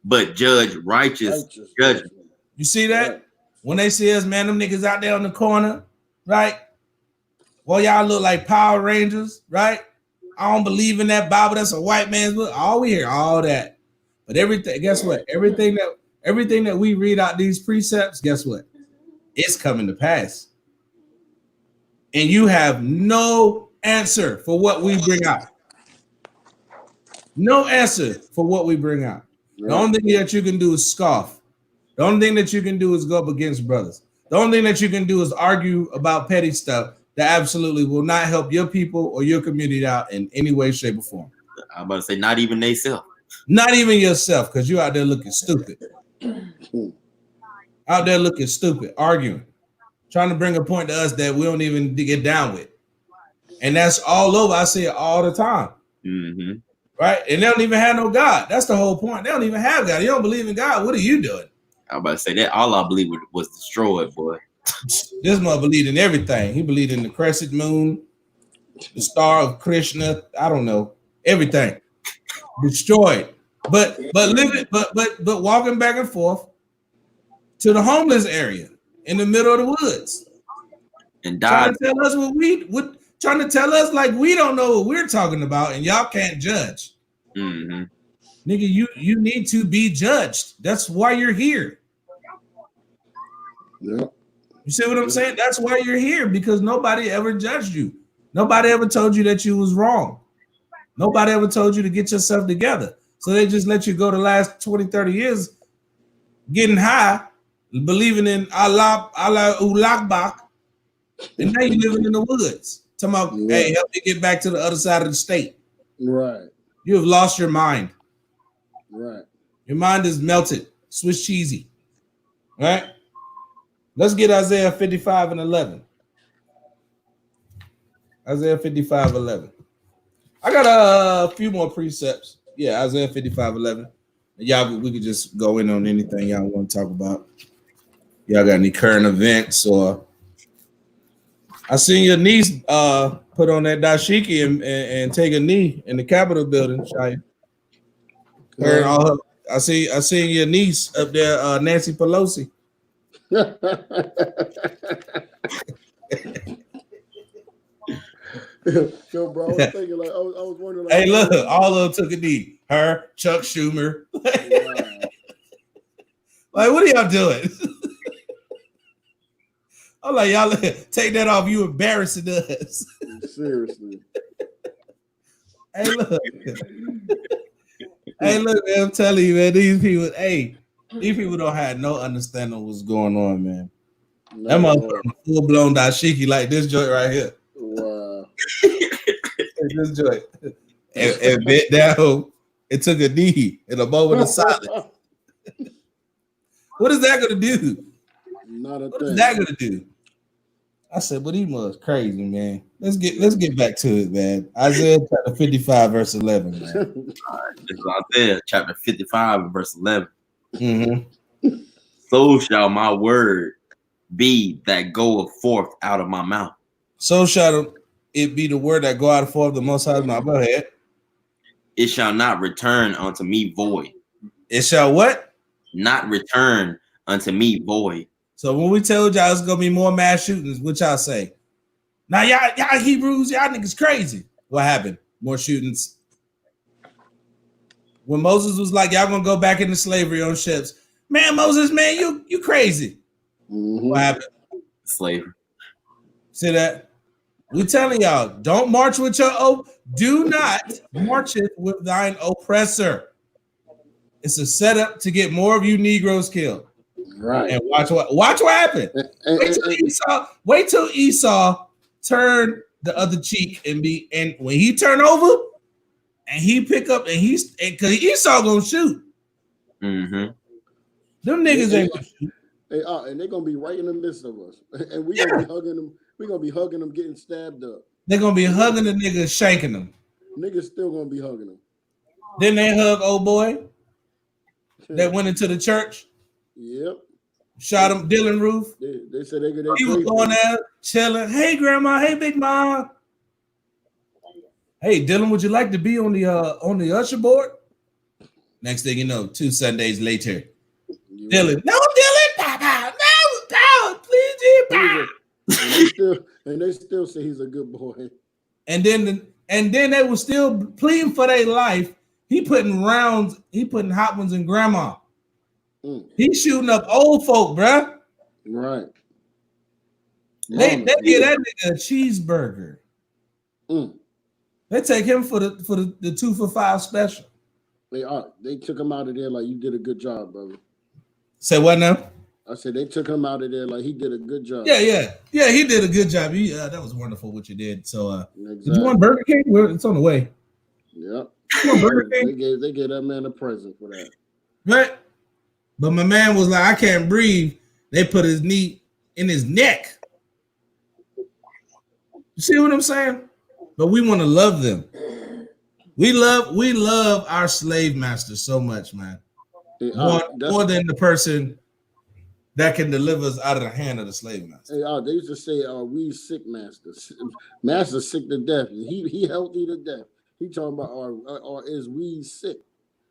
But judge righteous judgment. You see that? Right. When they see us, man, them niggas out there on the corner, right? Well, y'all look like Power Rangers, right? I don't believe in that Bible. That's a white man's book. All we hear, all that. But everything, guess what? Everything that we read out these precepts, guess what? It's coming to pass. And you have no answer for what we bring out. No answer for what we bring out. The only thing that you can do is scoff. The only thing that you can do is go up against brothers. The only thing that you can do is argue about petty stuff that absolutely will not help your people or your community out in any way, shape, or form. I'm about to say, not even they self. Not even yourself, because you're out there looking stupid. Out there looking stupid, arguing, trying to bring a point to us that we don't even get down with. And that's all over. I see it all the time. Mm-hmm. Right? And they don't even have no God. That's the whole point. They don't even have God. You don't believe in God. What are you doing? I'm about to say that all I believe was destroyed, boy. This mother believed in everything. He believed in the crescent moon, the star of Krishna. I don't know. Everything. Destroyed. But living, but walking back and forth to the homeless area in the middle of the woods. And died. Trying to tell us trying to tell us like we don't know what we're talking about, and y'all can't judge. Mm-hmm. Nigga, you need to be judged. That's why you're here. Yeah. You see what I'm saying? That's why you're here, because nobody ever judged you. Nobody ever told you that you was wrong. Nobody ever told you to get yourself together. So they just let you go the last 20, 30 years getting high, believing in Allah Ulakbak, and now you're living in the woods. Talking about, hey, help me get back to the other side of the state. Right. You have lost your mind. Right. Your mind is melted, Swiss cheesy. Right? Let's get Isaiah 55:11. Isaiah 55:11. I got a few more precepts. Yeah, Isaiah 55:11. Y'all, we could just go in on anything y'all want to talk about. Y'all got any current events, or I seen your niece put on that dashiki and take a knee in the Capitol building, Shia. I seen your niece up there, Nancy Pelosi. Yo, bro, I was thinking like I was wondering. Like, hey, look, all of them took a knee. Her, Chuck Schumer. Like, what are y'all doing? I'm like, y'all take that off. You embarrassing us. Seriously. Hey, look. Hey, look, man, I'm telling you, man, these people don't have no understanding of what's going on, man. No, That motherfucker full-blown dashiki like this joint right here. Wow. This joint. And bent down. It took a knee in a moment of silence. What is that going to do? Not a What thing. is that going to do? I said, but he was crazy, man. Let's get back to it, man. Isaiah chapter 55, verse 11, man. All right, this is Isaiah chapter 55 and verse 11. Mm-hmm. So shall my word be that goeth forth out of my mouth. So shall it be the word that go out forth the Most High's mouth. Go ahead. It shall not return unto me void. It shall what? Not return unto me void. So when we told y'all it's gonna be more mass shootings, what y'all say? Now y'all Hebrews, y'all niggas crazy. What happened? More shootings. When Moses was like, y'all gonna go back into slavery on ships. Man, Moses, man, you crazy. Mm-hmm. What happened? Slavery. See that? We telling y'all, don't march with your do not march it with thine oppressor. It's a setup to get more of you Negroes killed. Right. And watch what happened. Wait till Esau turn the other cheek and when he turn over and he pick up and because Esau gonna shoot. Mm-hmm. Them niggas ain't gonna shoot. They are, and they're gonna be right in the midst of us, and we gonna be hugging them. We're gonna be hugging them, getting stabbed up. They're gonna be hugging the niggas, shanking them. Niggas still gonna be hugging them. Then they hug old boy that went into the church. Yep. Shot him, Dylan Roof. They said they He was going there chilling. Hey, grandma. Hey, big mom. Hey, Dylan, would you like to be on the usher board? Next thing you know, 2 Sundays later, Dylan. No, Dylan. No, please, and they still say he's a good boy. And then they were still pleading for their life. He putting hot ones in grandma. He's shooting up old folk, bruh. Right. They give that nigga a cheeseburger. They take him for the 2 for $5 special. They took him out of there like you did a good job, brother. Say what now? I said they took him out of there like he did a good job. Yeah, he did a good job. That was wonderful what you did. So exactly. Did you want Burger King? It's on the way. Yep. Burger King? They gave that man a present for that. Right. But my man was like, I can't breathe. They put his knee in his neck. You see what I'm saying? But we want to love them. We love our slave masters so much, man. More than the person that can deliver us out of the hand of the slave master. They used to say, we sick masters. Master sick to death. He healthy to death. He talking about, or is we sick?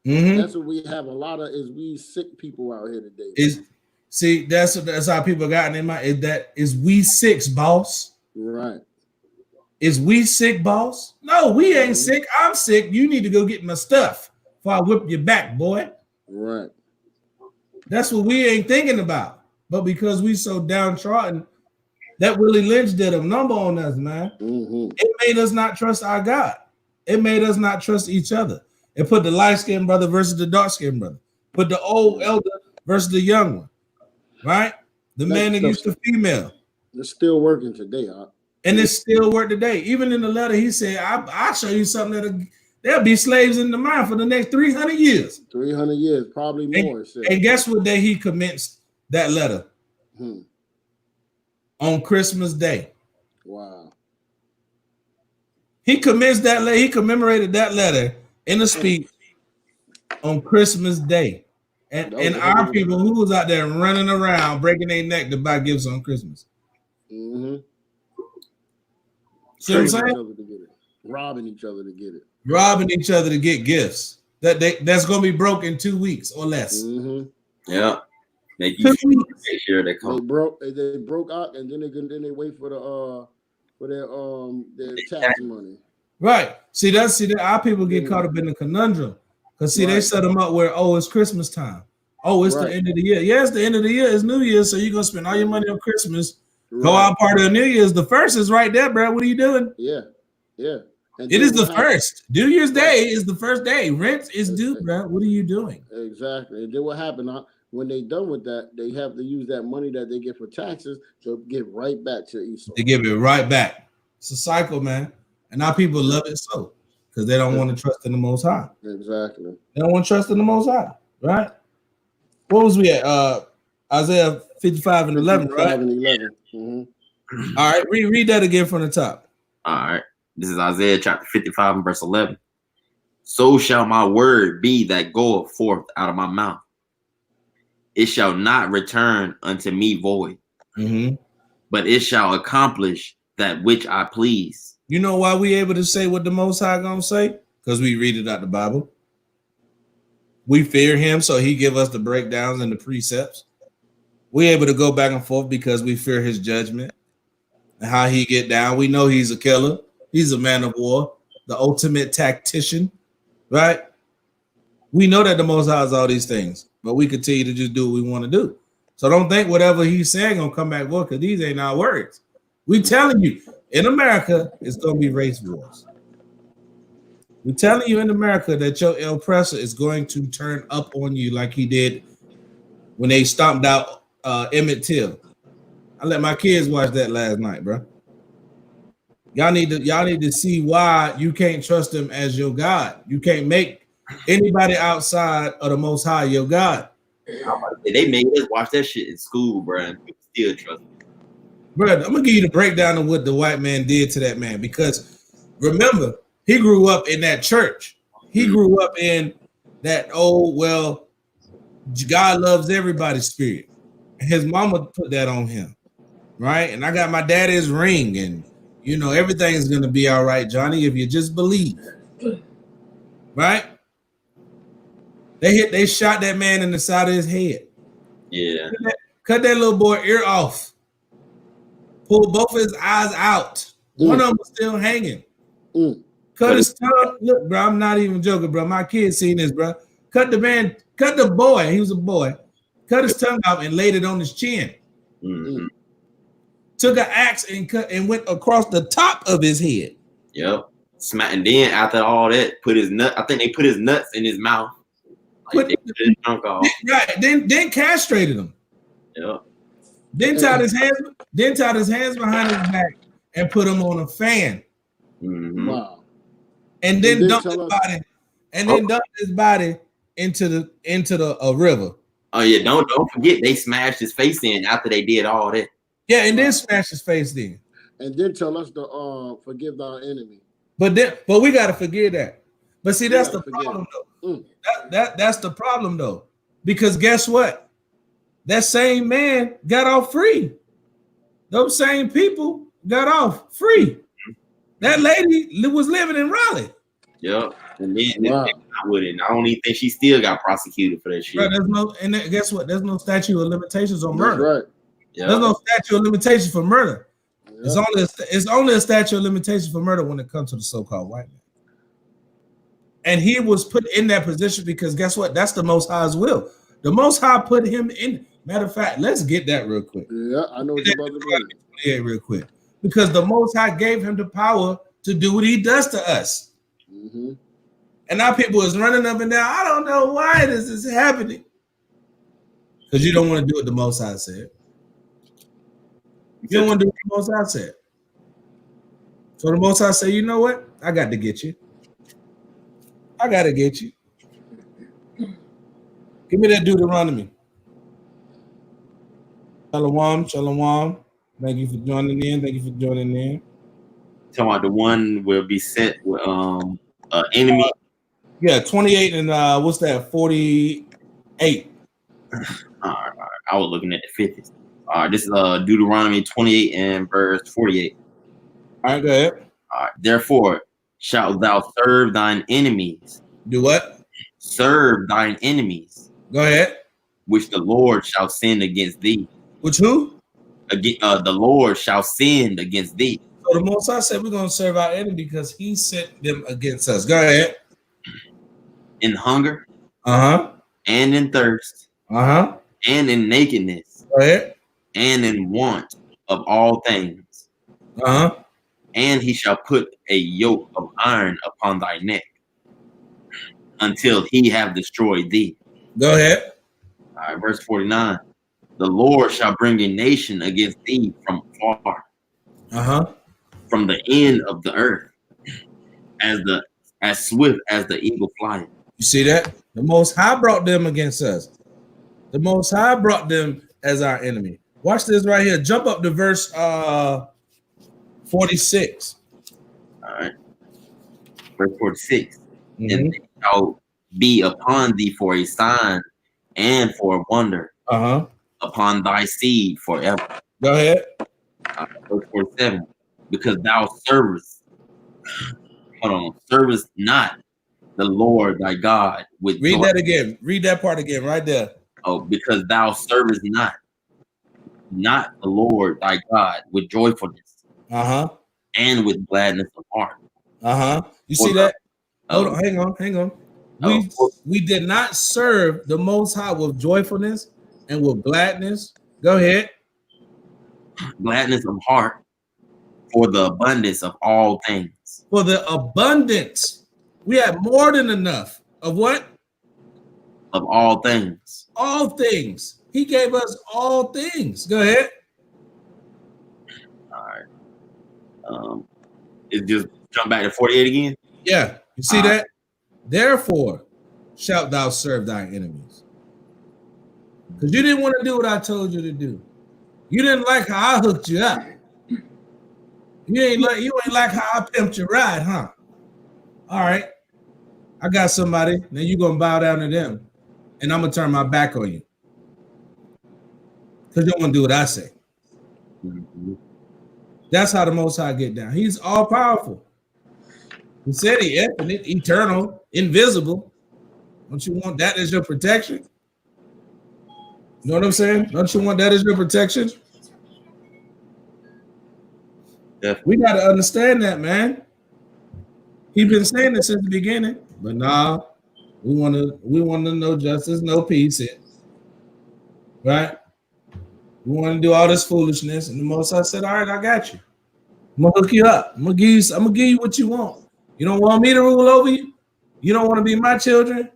Mm-hmm. That's what we have a lot of, is we sick people out here today. That's how people got in mind. Is we sick, boss? Right. Is we sick, boss? No, we ain't sick. I'm sick. You need to go get my stuff before I whip your back, boy. Right. That's what we ain't thinking about. But because we so downtrodden, that Willie Lynch did a number on us, man. Mm-hmm. It made us not trust our God. It made us not trust each other. It put the light-skinned brother versus the dark-skinned brother. Put the old elder versus the young one. Right? The man against the female. It's still working today, huh? And it still work today. Even in the letter, he said, I'll show you something there'll be slaves in the mine for the next 300 years. 300 years, probably more. And guess what day he commenced that letter? On Christmas Day. Wow. He commenced that letter. He commemorated that letter in a speech on Christmas Day. And our people who was out there running around, breaking their neck to buy gifts on Christmas. Mm-hmm. See what I'm saying? Robbing each other to get it. Robbing each other to get gifts. That's going to be broke in 2 weeks or less. Mm-hmm. Yeah. Make sure they come. They broke out, and then they wait for their tax money. Right. See that our people get caught up in the conundrum. Because they set them up where, it's Christmas time. It's the end of the year. Yeah, it's the end of the year. It's New Year's, so you're going to spend all your money on Christmas. Right. Go out part of the New Year's. The first is right there, bro. What are you doing? Yeah. It is the first. New Year's Day is the first day. Rent is due, bro. What are you doing? Exactly. And then what happened? When they done with that, they have to use that money that they get for taxes to give right back to Esau. They give it right back. It's a cycle, man. And now people love it so because they don't want to trust in the Most High. Exactly. They don't want to trust in the Most High, right? What was we at? Isaiah 55 and 11, 55 right? 55 and 11. Mm-hmm. All right, read that again from the top. All right. This is Isaiah chapter 55 and verse 11. So shall my word be that goeth forth out of my mouth. It shall not return unto me void, but it shall accomplish that which I please. You know why we able to say what the Most High gonna say? Because we read it out the Bible. We fear him, so he give us the breakdowns and the precepts. We able to go back and forth because we fear his judgment and how he get down. We know he's a killer. He's a man of war, the ultimate tactician, right? We know that the Most High is all these things, but we continue to just do what we want to do. So don't think whatever he's saying gonna come back void, because these ain't our words. We telling you, in America, it's gonna be race wars. We're telling you in America that your oppressor is going to turn up on you like he did when they stomped out Emmett Till. I let my kids watch that last night, bro. Y'all need to see why you can't trust him as your God. You can't make anybody outside of the Most High your God. They made us watch that shit in school, bro, and people still trust him. Bro, I'm gonna give you the breakdown of what the white man did to that man, because remember, he grew up in that church. He grew up in that, oh, well, God loves everybody spirit. His mama put that on him, right? And I got my daddy's ring, and you know, everything's gonna be all right, Johnny, if you just believe. Right? They shot that man in the side of his head. Yeah. Cut that little boy ear off. Pulled both of his eyes out. One of them was still hanging. Cut his tongue. Look, bro, I'm not even joking, bro. My kid seen this, bro. Cut the boy. He was a boy. Cut his tongue out and laid it on his chin. Took an axe and cut and went across the top of his head. Yep. And then after all that, I think they put his nuts in his mouth. Like put his trunk off. Right. Then castrated him. Yep. Then tied his hands behind his back and put him on a fan. Wow. And then dumped his body into the river. Oh yeah, don't forget they smashed his face in after they did all that. Yeah, and then smashed his face in. And then tell us to forgive our enemy. But we gotta forget that. But see, that's the problem though. That's the problem though. Because guess what? That same man got off free. Those same people got off free. That lady was living in Raleigh. Yep. And then I don't even think she still got prosecuted for that shit. Right, guess what? There's no statute of limitations on murder. That's right. Yep. There's no statute of limitations for murder. Yep. It's only a statute of limitations for murder when it comes to the so-called white man. And he was put in that position because guess what? That's the Most High's will. The Most High put him in. Matter of fact, let's get that real quick. Yeah, I know what you're about to do. Yeah, real quick. Because the Most High gave him the power to do what he does to us. And now people is running up and down. I don't know why this is happening. Because you don't want to do what the Most High said. You don't want to do what the Most High said. So the Most High say, you know what? I got to get you. I got to get you. Give me that Deuteronomy. Shalom. Thank you for joining in. Talking about the one will be sent with enemy. Yeah, 28 and what's that? 48. All right. I was looking at the 50s. All right, this is Deuteronomy 28 and verse 48. All right, go ahead. All right. Therefore, shalt thou serve thine enemies. Do what? Serve thine enemies. Go ahead. Which the Lord shall send against thee. Which who? The Lord shall send against thee. So the Most High said we're going to serve our enemy because he sent them against us. Go ahead. In hunger. And in thirst. And in nakedness. Go ahead. And in want of all things. and he shall put a yoke of iron upon thy neck until he have destroyed thee. Go ahead. All right, verse 49. The Lord shall bring a nation against thee from far, from the end of the earth, as swift as the eagle flying. You see that? The Most High brought them against us. The Most High brought them as our enemy. Watch this right here. Jump up to verse 46. All right. Verse 46. And they shall be upon thee for a sign and for a wonder upon thy seed forever. Go ahead. Verse 47. Because thou servest not the Lord thy God with Read that again. Read that part again right there. Oh, because thou servest not the Lord thy God with joyfulness and with gladness of heart. You see that? Hold on, hang on. We did not serve the Most High with joyfulness and with gladness. Go ahead. Gladness of heart for the abundance of all things. For the abundance. We had more than enough of what? Of all things. All things. He gave us all things. Go ahead. All right. It just jump back to 48 again. Yeah. You see that? Therefore, shalt thou serve thine enemies. Because you didn't want to do what I told you to do. You didn't like how I hooked you up. You ain't like how I pimped your ride, huh? All right. I got somebody. Now you're gonna bow down to them. And I'm gonna turn my back on you. Because you don't want to do what I say. That's how the Most High get down. He's all powerful. He said he infinite, eternal, invisible. Don't you want that as your protection? You know what I'm saying? Don't you want that as your protection? Yeah. We got to understand that, man. He's been saying this since the beginning, but nah, we want to know justice, no peace. Right? We want to do all this foolishness, and the Most High said, "All right, I got you. I'm gonna hook you up. I'm gonna give you what you want. You don't want me to rule over you. You don't want to be my children.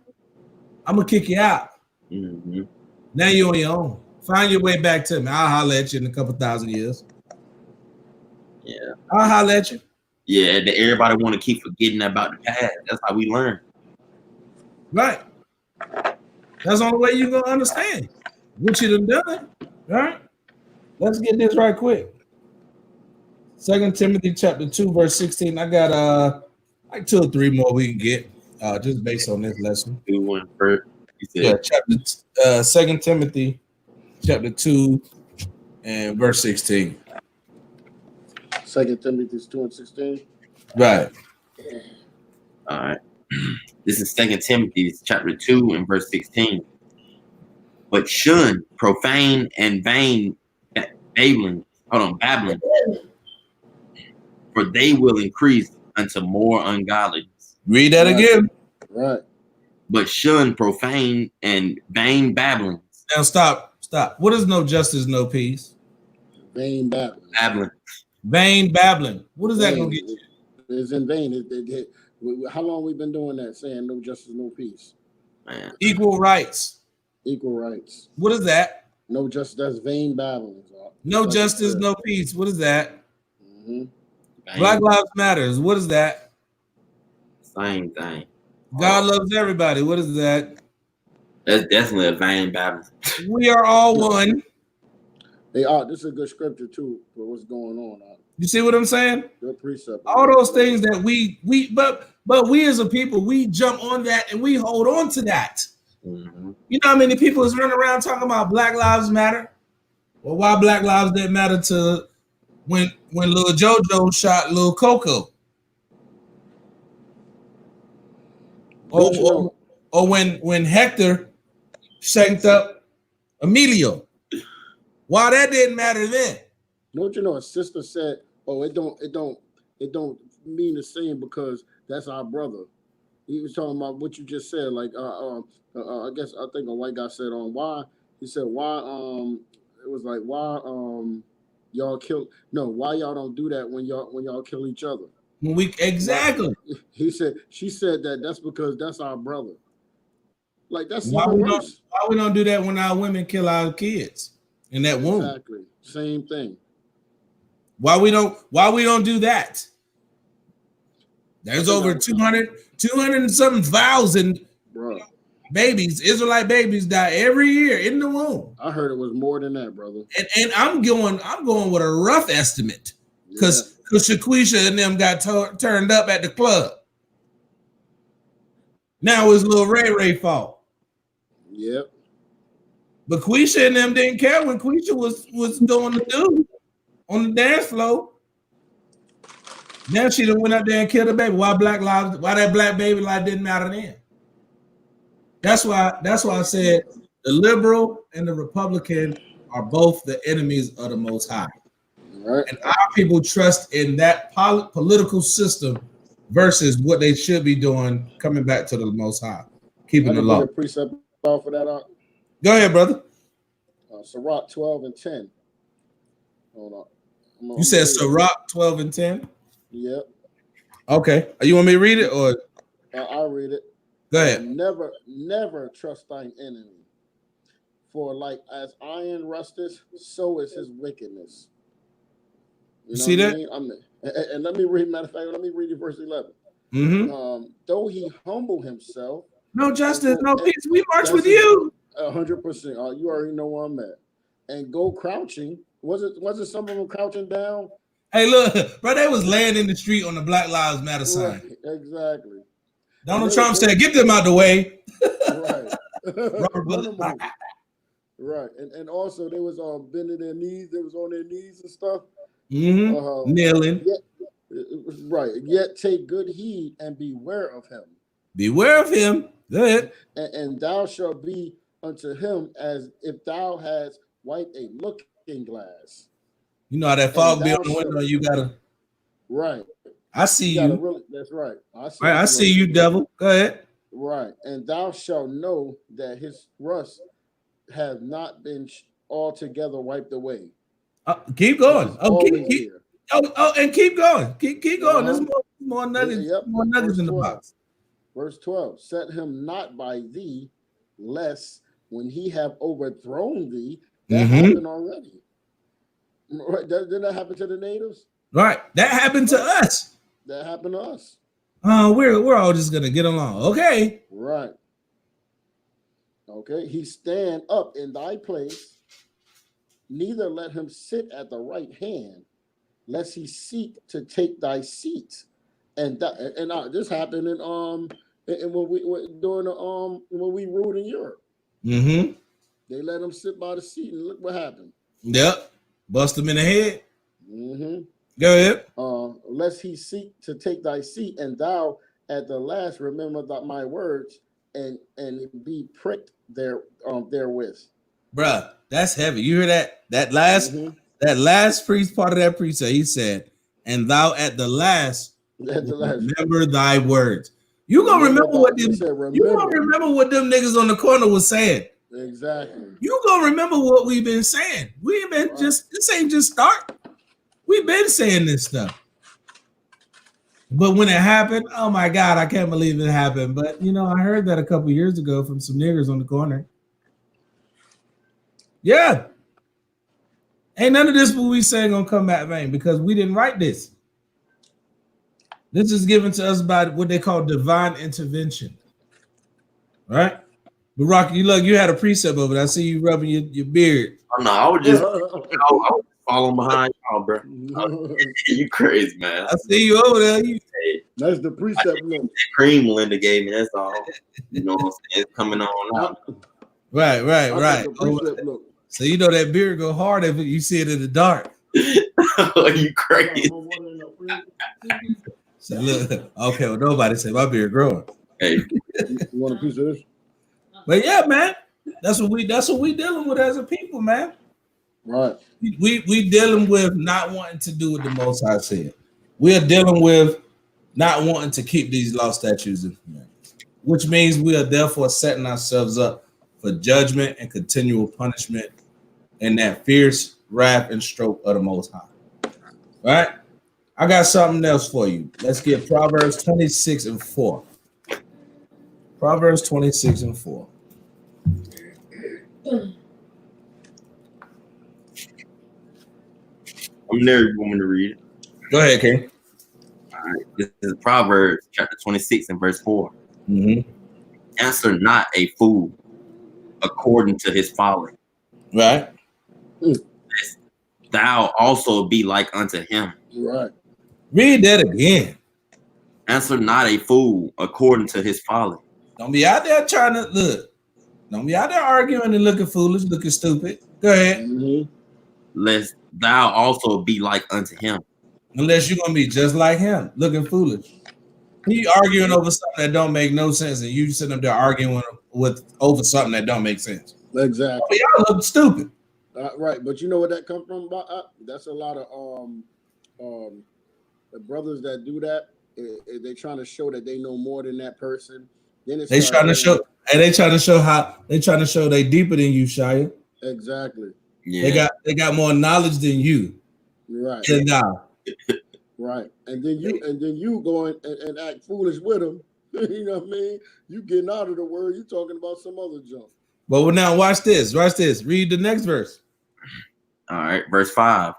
I'm gonna kick you out. Now you're on your own. Find your way back to me. I'll holler at you in a couple thousand years. Yeah, I'll holler at you. Yeah, everybody want to keep forgetting about the past. That's how we learn. Right. That's the only way you're gonna understand what you done. All right. Let's get this right quick. 2 Timothy chapter 2, verse 16. I got like 2 or 3 more we can get just based on this lesson. Yeah, chapter 2 Timothy chapter 2 and verse 16. 2 Timothy 2 and 16. Right. All right. This is 2 Timothy chapter 2 and verse 16. But shun profane and vain babbling, for they will increase unto more ungodliness. Read that again. Right. But shun profane and vain babblings. Now stop. What is no justice, no peace? Vain babbling. Vain babbling. What is that going to get you? It's in vain. How long we been doing that, saying no justice, no peace? Man. Equal rights. Equal rights. What is that? No justice. That's vain babbling. No justice, no peace. What is that? Black Lives Matters. What is that? Same thing. God loves everybody. What is that? That's definitely a vain babbling. We are all one. They are. This is a good scripture too for what's going on. You see what I'm saying? Good precept. All those things that but we as a people, we jump on that and we hold on to that. You know how many people is running around talking about Black Lives Matter? Well, why Black Lives didn't matter to when Lil JoJo shot Lil Coco? Or when Hector shanked up Emilio. Why that didn't matter then? Don't you know? A sister said, "Oh, it don't mean the same because that's our brother." He was talking about what you just said. Like, I think a white guy said, why he said why it was like why y'all kill. No, why y'all don't do that when y'all kill each other? Exactly. She said that's because that's our brother. Like that's why even we worse. Why we don't do that when our women kill our kids in that womb? Exactly. Same thing. Why we don't do that? There's over 200 and something thousand babies, Israelite babies, die every year in the womb. I heard it was more than that, brother. And I'm going with a rough estimate because Shaquisha and them got turned up at the club. Now it's little Ray fault. Yep. But Quisha and them didn't care when Quisha was doing the do on the dance floor. Now she done went up there and killed a baby. Why that black baby life didn't matter then? That's why I said the liberal and the Republican are both the enemies of the Most High. Right. And our people trust in that political system versus what they should be doing, coming back to the Most High, keeping the law. A precept off of that. Go ahead, brother. Sirach 12 and 10. Hold on. You said Sirach 12 and 10? Yep. Okay. You want me to read it or? I'll read it. Go ahead. Never trust thine enemy, for like as iron rusteth, so is his wickedness. You see that? And let me read. Matter of fact, let me read you verse 11. Mm-hmm. Though he humble himself, no justice, no peace. We march with you. 100%. You already know where I'm at. And go crouching. Was it some of them crouching down? Hey, look, bro, they was laying in the street on the Black Lives Matter sign. Right, exactly. Donald Trump said, "Get them out the way." Right. Right. And also they was bending their knees. They was on their knees and stuff. Mm-hmm. Kneeling. Right. Yet take good heed and beware of him. Beware of him. Go ahead. And thou shalt be unto him as if thou hadst wiped a looking glass. You know how that fog be on the window. You gotta. Right. I see you. That's right. I see you, devil. Go ahead. Right. And thou shalt know that his rust have not been altogether wiped away. Keep going. And keep going. Keep going. There's more nuggets. More nuggets in the box. Verse 12. Set him not by thee, lest when he have overthrown thee, that happened already. Right? Didn't that happen to the natives? Right. That happened to us. That happened to us. We're all just gonna get along. Okay. Right. Okay. He stand up in thy place, neither let him sit at the right hand, lest he seek to take thy seat. And this happened in when we during the when we ruled in Europe. Mm-hmm. They let him sit by the seat, and look what happened. Yep. Bust him in the head. Mm-hmm. Go ahead. Lest he seek to take thy seat, and thou at the last remember my words, and be pricked therewith. Bruh, that's heavy. You hear that? That last priest part of that precept, he said, and thou at the last remember thy words. You gonna remember what them niggas on the corner was saying. Exactly. You gonna remember what we've been saying. We've been this ain't just start. We've been saying this stuff. But when it happened, oh my God, I can't believe it happened. But I heard that a couple years ago from some niggers on the corner. Yeah. Ain't none of this what we saying gonna come back vain because we didn't write this. This is given to us by what they call divine intervention. Right? But Rocky, you had a precept over there. I see you rubbing your beard. Oh, no, I was just following behind y'all, bro. You crazy, man. I see you over there. That's the precept. Cream Linda gave me. That's all. You know what I'm saying? It's coming on now. Right. So that beard go hard if you see it in the dark. Are you crazy? So look, okay, well, nobody said my beard growing. Hey, you want a piece of this? But yeah, man, that's what we dealing with as a people, man. Right. We dealing with not wanting to do what the Most High said. We are dealing with not wanting to keep these law, statutes, and commandments, which means we are therefore setting ourselves up for judgment and continual punishment in that fierce wrath, and stroke of the Most High. Right? I got something else for you. Let's get Proverbs 26 and 4. Proverbs 26 and 4. I'm there. You want me to read it? Go ahead, King. All right. This is Proverbs chapter 26 and verse 4. Mm-hmm. Answer not a fool according to his folly. Right. Lest thou also be like unto him. Right. Read that again. Answer not a fool according to his folly. Don't be out there trying to look. Don't be out there arguing and looking foolish, looking stupid. Go ahead. Mm-hmm. Lest thou also be like unto him. Unless you're gonna be just like him, looking foolish. You arguing over something that don't make no sense, and you sitting up there arguing with over something that don't make sense. Exactly. Y'all look stupid. Right, but you know where that come from? That's a lot of the brothers that do that. They trying to show that they know more than that person. Then they trying to show, and they trying to show they deeper than you, Shia. Exactly. Yeah. They got more knowledge than you. Right. And now. Right. And then you go and act foolish with them. You know what I mean? You getting out of the word, you talking about some other junk. But now watch this. Watch this. Read the next verse. All right, verse 5.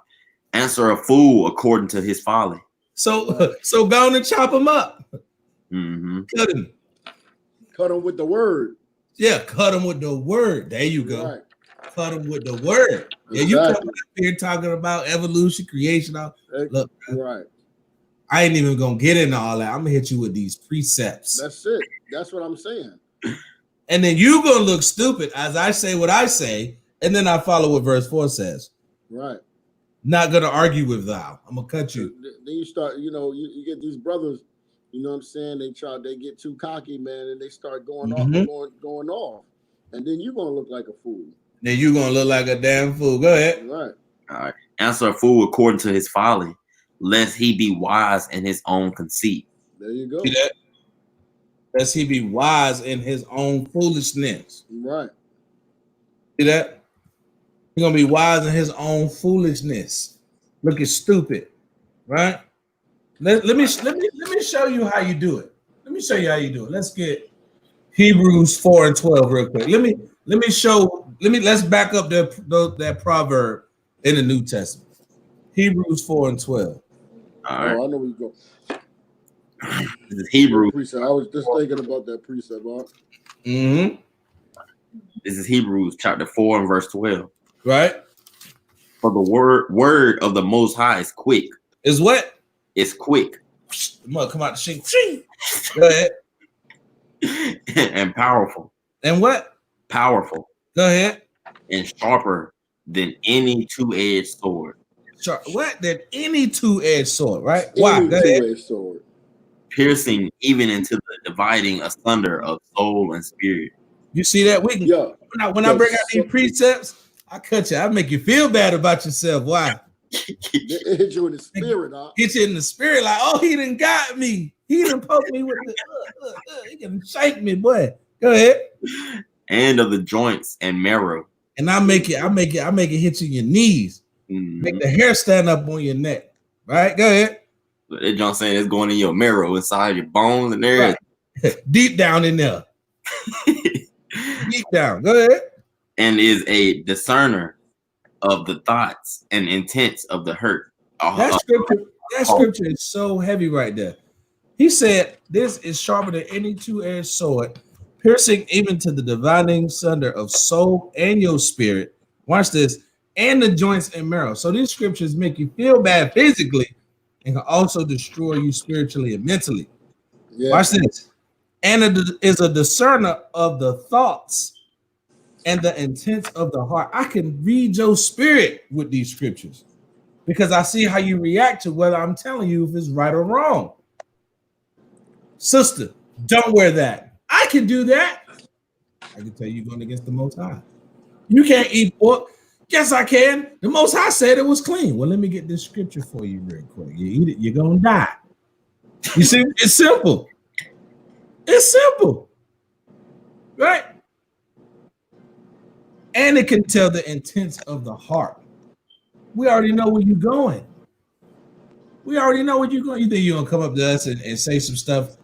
Answer a fool according to his folly. So go on and chop him up. Mm-hmm. Cut him with the word. Yeah, cut him with the word. There you go. Right. Cut him with the word. Exactly. Yeah, you coming up here talking about evolution, creation. Look, right. I ain't even gonna get into all that. I'm gonna hit you with these precepts. That's it. That's what I'm saying. And then you gonna look stupid as I say what I say, and then I follow what verse 4 says. Right. Not gonna argue with thou. I'm gonna cut you. Then you start, you get these brothers, you know what I'm saying? They get too cocky, man, and they start going off. And then you're gonna look like a fool. Then you're gonna look like a damn fool. Go ahead. Right. All right. Answer a fool according to his folly, lest he be wise in his own conceit. There you go. See that? Lest he be wise in his own foolishness. Right. See that? He's gonna be wise in his own foolishness. Looking stupid, right? Let me show you how you do it. Let me show you how you do it. Let's get Hebrews 4 and 12 real quick. Let's back up that proverb in the New Testament. Hebrews 4 and 12. All right. Oh, I know where you go. This is Hebrews. I was just thinking about that precept, Mark. Mm-hmm. This is Hebrews chapter 4 and verse 12. Right. For the word of the Most High is quick. Is what? It's quick. Come out the shink. Go ahead. And powerful. And what? Powerful. Go ahead. And sharper than any two-edged sword. What? Than any two-edged sword, right? Why? Go ahead. Sword. Piercing even into the dividing asunder of soul and spirit. You see that? When I bring out these precepts, I cut you. I make you feel bad about yourself. Why? It hit you in the spirit, huh? Hit you in the spirit, like, oh, he done got me. He done poked me with the he can shake me, boy. Go ahead. And of the joints and marrow. And I make it hit you in your knees. Mm-hmm. Make the hair stand up on your neck. Right? Go ahead. That John saying it's going in your marrow, inside your bones and everything. Right. Deep down in there. Deep down. Go ahead. And is a discerner of the thoughts and intents of the hurt. That scripture is so heavy right there. He said, this is sharper than any two-edged sword, piercing even to the dividing sunder of soul and your spirit. Watch this. And the joints and marrow. So these scriptures make you feel bad physically and can also destroy you spiritually and mentally. Yeah. Watch this. And it is a discerner of the thoughts and the intents of the heart. I can read your spirit with these scriptures because I see how you react to whether I'm telling you if it's right or wrong. Sister, don't wear that. I can do that. I can tell you you're going against the Most High. You can't eat pork. Yes, I can. The Most High said it was clean. Well, let me get this scripture for you real quick. You eat it, you're going to die. You see, it's simple. It's simple. Right? And it can tell the intents of the heart. We already know where you're going. We already know what you're going. You think you're gonna come up to us and say some stuff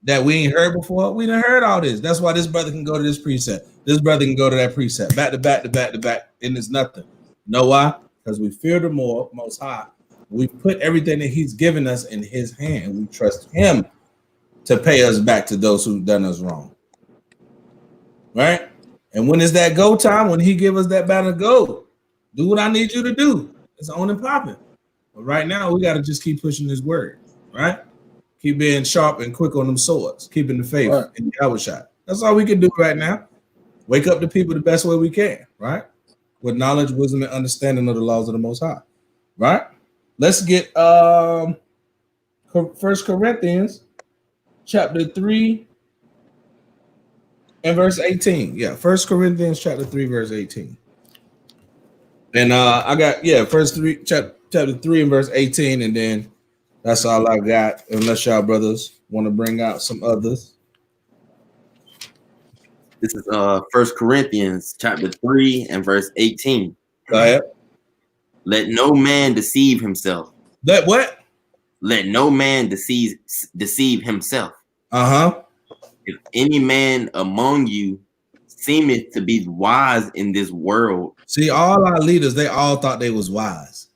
that we ain't heard before? We done heard all this. That's why this brother can go to this precept. This brother can go to that precept. Back to back to back to back. And it's nothing. You know why? Because we fear the most high. We put everything that he's given us in his hand. We trust him to pay us back to those who've done us wrong. Right? And when is that go time? When he give us that battle, go. Do what I need you to do. It's on and popping. But right now, we got to just keep pushing this word, right? Keep being sharp and quick on them swords, keeping the faith in the hour shot. That's all we can do right now. Wake up the people the best way we can, right? With knowledge, wisdom, and understanding of the laws of the Most High, right? Let's get 1 Corinthians chapter 3 and verse 18. Yeah, 1 Corinthians chapter 3, verse 18. And I got, chapter 3 and verse 18, and then that's all I got, unless y'all brothers want to bring out some others. This is 1 Corinthians chapter 3 and verse 18. Go ahead. Let no man deceive himself. Let what? Let no man deceive himself. If any man among you seemeth to be wise in this world. See, all our leaders, they all thought they was wise.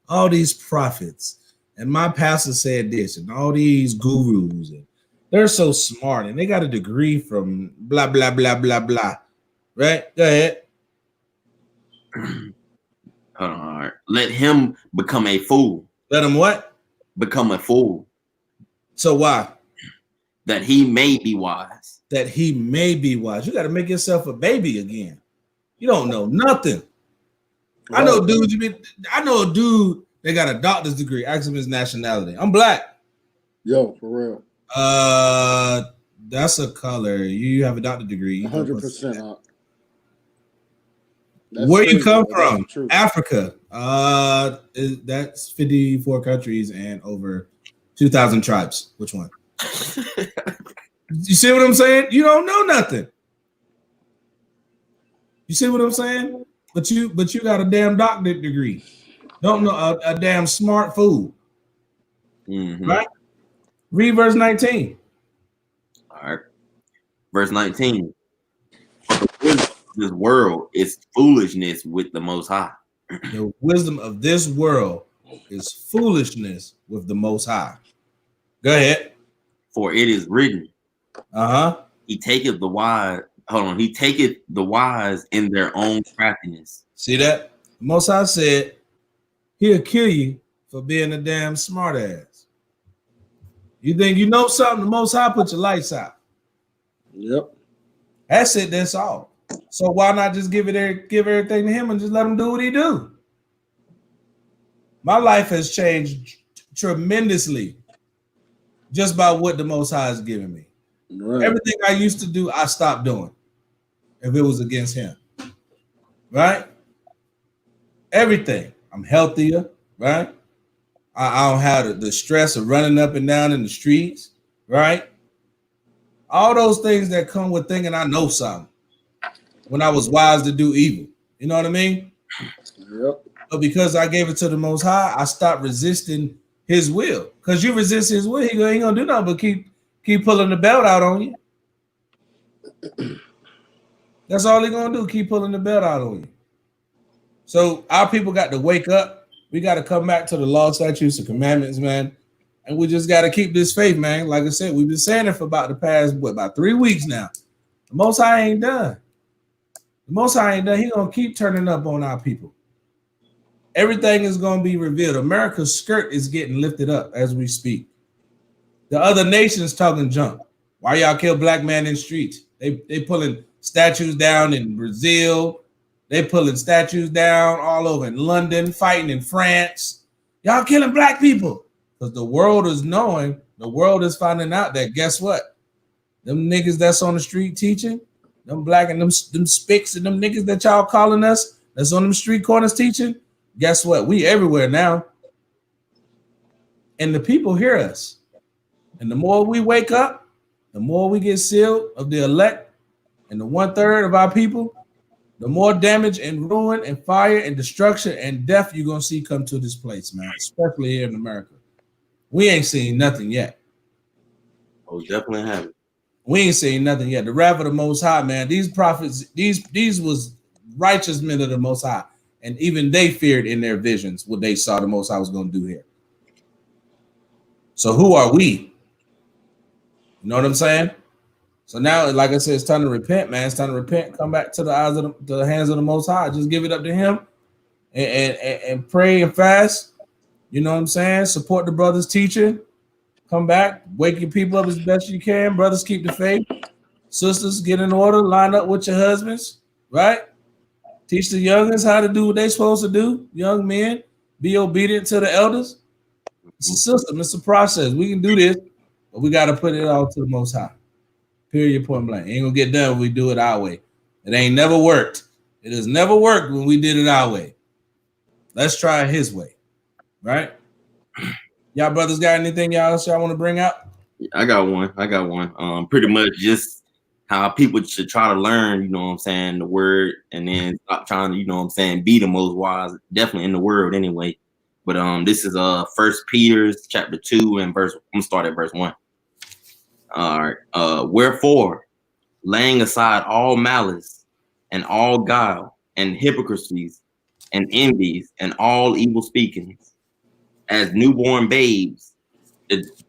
All these prophets, and my pastor said this, and all these gurus, and they're so smart, and they got a degree from blah, blah, blah, blah, blah. Right? Go ahead. Hold on, all right. Let him become a fool. Let him what? Become a fool. So why? That he may be wise. That he may be wise. You got to make yourself a baby again. You don't know nothing. Right. I know a dude that got a doctor's degree. Ask him his nationality. I'm black. Yo, for real. That's a color. You have a doctorate degree. 100%. Where you come from? Africa. That's 54 countries and over 2,000 tribes. Which one? You see what I'm saying? You don't know nothing. You see what I'm saying? But you got a damn doctorate degree. Don't know a damn smart fool. Mm-hmm. Right? Read verse 19. All right. Verse 19. This world is foolishness with the Most High. The wisdom of this world is foolishness with the Most High. Go ahead. For it is written. He taketh the wise. Hold on. He taketh the wise in their own craftiness. See that? The Most High said he'll kill you for being a damn smart ass. You think you know something? The Most High put your lights out. Yep. That's it. That's all. So why not just give everything to him and just let him do what he do? My life has changed tremendously just by what the Most High has given me. Right. Everything I used to do, I stopped doing if it was against him. Right? Everything. I'm healthier, right? I don't have the stress of running up and down in the streets, right? All those things that come with thinking I know something when I was wise to do evil. You know what I mean? Yep. But because I gave it to the Most High, I stopped resisting his will. Because you resist his will, he ain't gonna do nothing but keep pulling the belt out on you. That's all he gonna do, keep pulling the belt out on you. So our people got to wake up. We got to come back to the law, statutes, and commandments, man. And we just got to keep this faith, man. Like I said, we've been saying it for about the past, about 3 weeks now. The Most High ain't done. The Most High ain't done. He gonna keep turning up on our people. Everything is gonna be revealed. America's skirt is getting lifted up as we speak. The other nations talking junk. Why y'all kill black man in the streets? They pulling statues down in Brazil. They pulling statues down all over in London, fighting in France. Y'all killing black people. Because the world is knowing, the world is finding out that guess what? Them niggas that's on the street teaching, them black and them spics and them niggas that y'all calling us, that's on them street corners teaching, guess what? We everywhere now. And the people hear us. And the more we wake up, the more we get sealed of the elect and the 1/3 of our people, the more damage and ruin and fire and destruction and death you're gonna see come to this place, man, especially here in America. We ain't seen nothing yet. Oh, definitely haven't. We ain't seen nothing yet. The wrath of the Most High, man. These prophets, these was righteous men of the Most High, and even they feared in their visions what they saw the Most High was going to do here. So who are we? You know what I'm saying? So now, like I said, it's time to repent, man. It's time to repent. Come back to the eyes of the hands of the Most High. Just give it up to Him, and pray and fast. You know what I'm saying? Support the brothers' teaching. Come back, wake your people up as best you can. Brothers, keep the faith. Sisters, get in order. Line up with your husbands, right? Teach the youngins how to do what they're supposed to do. Young men, be obedient to the elders. It's a system. It's a process. We can do this, but we got to put it all to the Most High. Period, point blank. Ain't going to get done when we do it our way. It ain't never worked. It has never worked when we did it our way. Let's try it His way, right? Y'all brothers got anything y'all want to bring out? I got one. Pretty much just how people should try to learn, you know what I'm saying, the word, and then stop trying to, you know what I'm saying, be the most wise, definitely in the world anyway. But this is 1 Peter chapter 2 and verse. I'm gonna start at verse 1. All right. Wherefore, laying aside all malice and all guile and hypocrisies and envies and all evil speakings, as newborn babes,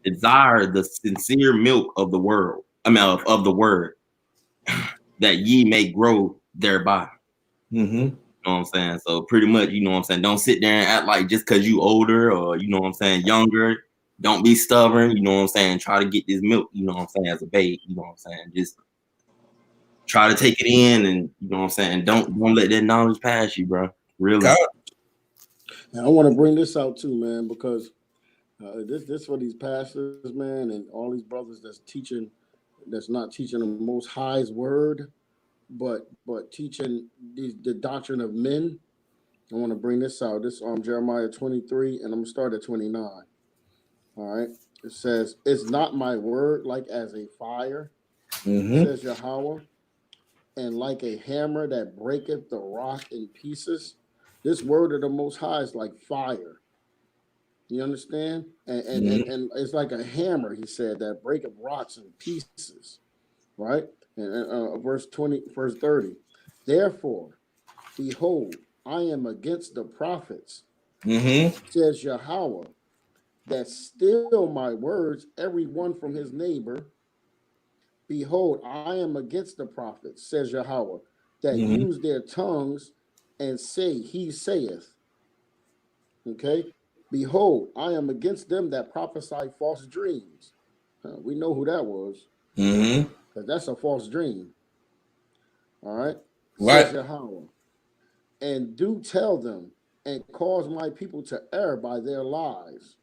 desire the sincere milk of the world, of the word, that ye may grow thereby. Mm-hmm. You know what I'm saying? So pretty much, you know what I'm saying, don't sit there and act like just because you older or, you know what I'm saying, younger, don't be stubborn, you know what I'm saying, try to get this milk, you know what I'm saying, as a babe, you know what I'm saying, just try to take it in, and you know what I'm saying, don't let that knowledge pass you, bro. Really. And I want to bring this out too, man, because this for these pastors, man, and all these brothers that's not teaching the Most High's word, but teaching the doctrine of men. I want to bring this out. This Jeremiah 23, and I'm gonna start at 29. All right. It says, "Is not my word like as a fire?" Says Yahweh, "and like a hammer that breaketh the rock in pieces." This word of the Most High is like fire. You understand? And it's like a hammer, he said, that breaketh rocks in pieces. Right? And verse 30. "Therefore, behold, I am against the prophets," says Yahweh, "that steal my words, every one from his neighbor. Behold, I am against the prophets," says Yahweh, "that use their tongues and say, he saith." Okay? "Behold, I am against them that prophesy false dreams." We know who that was. Because that's a false dream. All right? Says Yahweh, "and do tell them, and cause my people to err by their lies,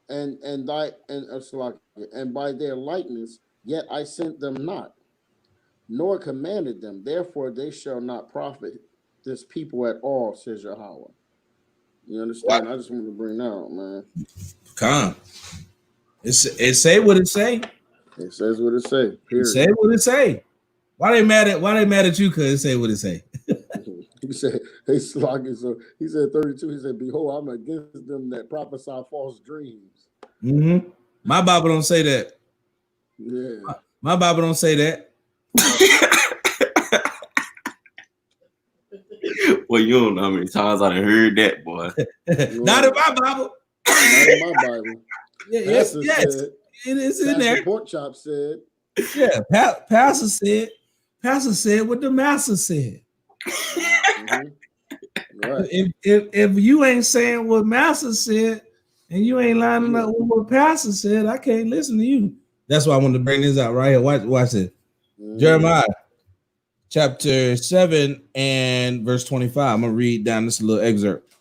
and by their likeness, yet I sent them not, nor commanded them. Therefore they shall not profit this people at all," says Yahweh. You understand? I just want to bring that out, man. Come. It say what it say. It says what it say. Period. It say what it say. Why they mad at you? Cause it say what it say. He said, "Hey, Sloggy." So he said 32. He said, "Behold, I'm against them that prophesy false dreams." My Bible don't say that. Yeah. My Bible don't say that. Well, you don't know how many times I done heard that, boy. Not in my Bible. Not in my Bible. Yes, said, it is in there. Pork Chop said. Yeah, Pastor said what the master said. Right. If you ain't saying what master said and you ain't lining up with what pastor said, I can't listen to you. That's why I wanted to bring this out right here. Watch it. Jeremiah chapter 7 and verse 25. I'm gonna read down this little excerpt.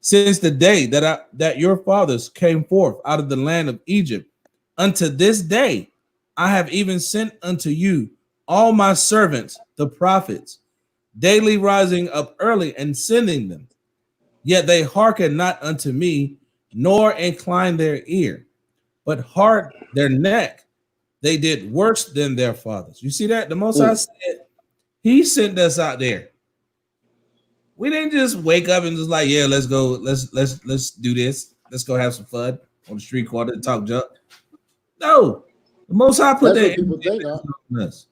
"Since the day that your fathers came forth out of the land of Egypt, unto this day, I have even sent unto you all my servants, the prophets, daily rising up early and sending them. Yet they hearken not unto me, nor incline their ear, but hard their neck. They did worse than their fathers." You see that? The Most High said, He sent us out there. We didn't just wake up and just like, yeah, let's go, let's do this. Let's go have some fun on the street corner and talk junk. No, the Most High put That's that what people think, huh? on us.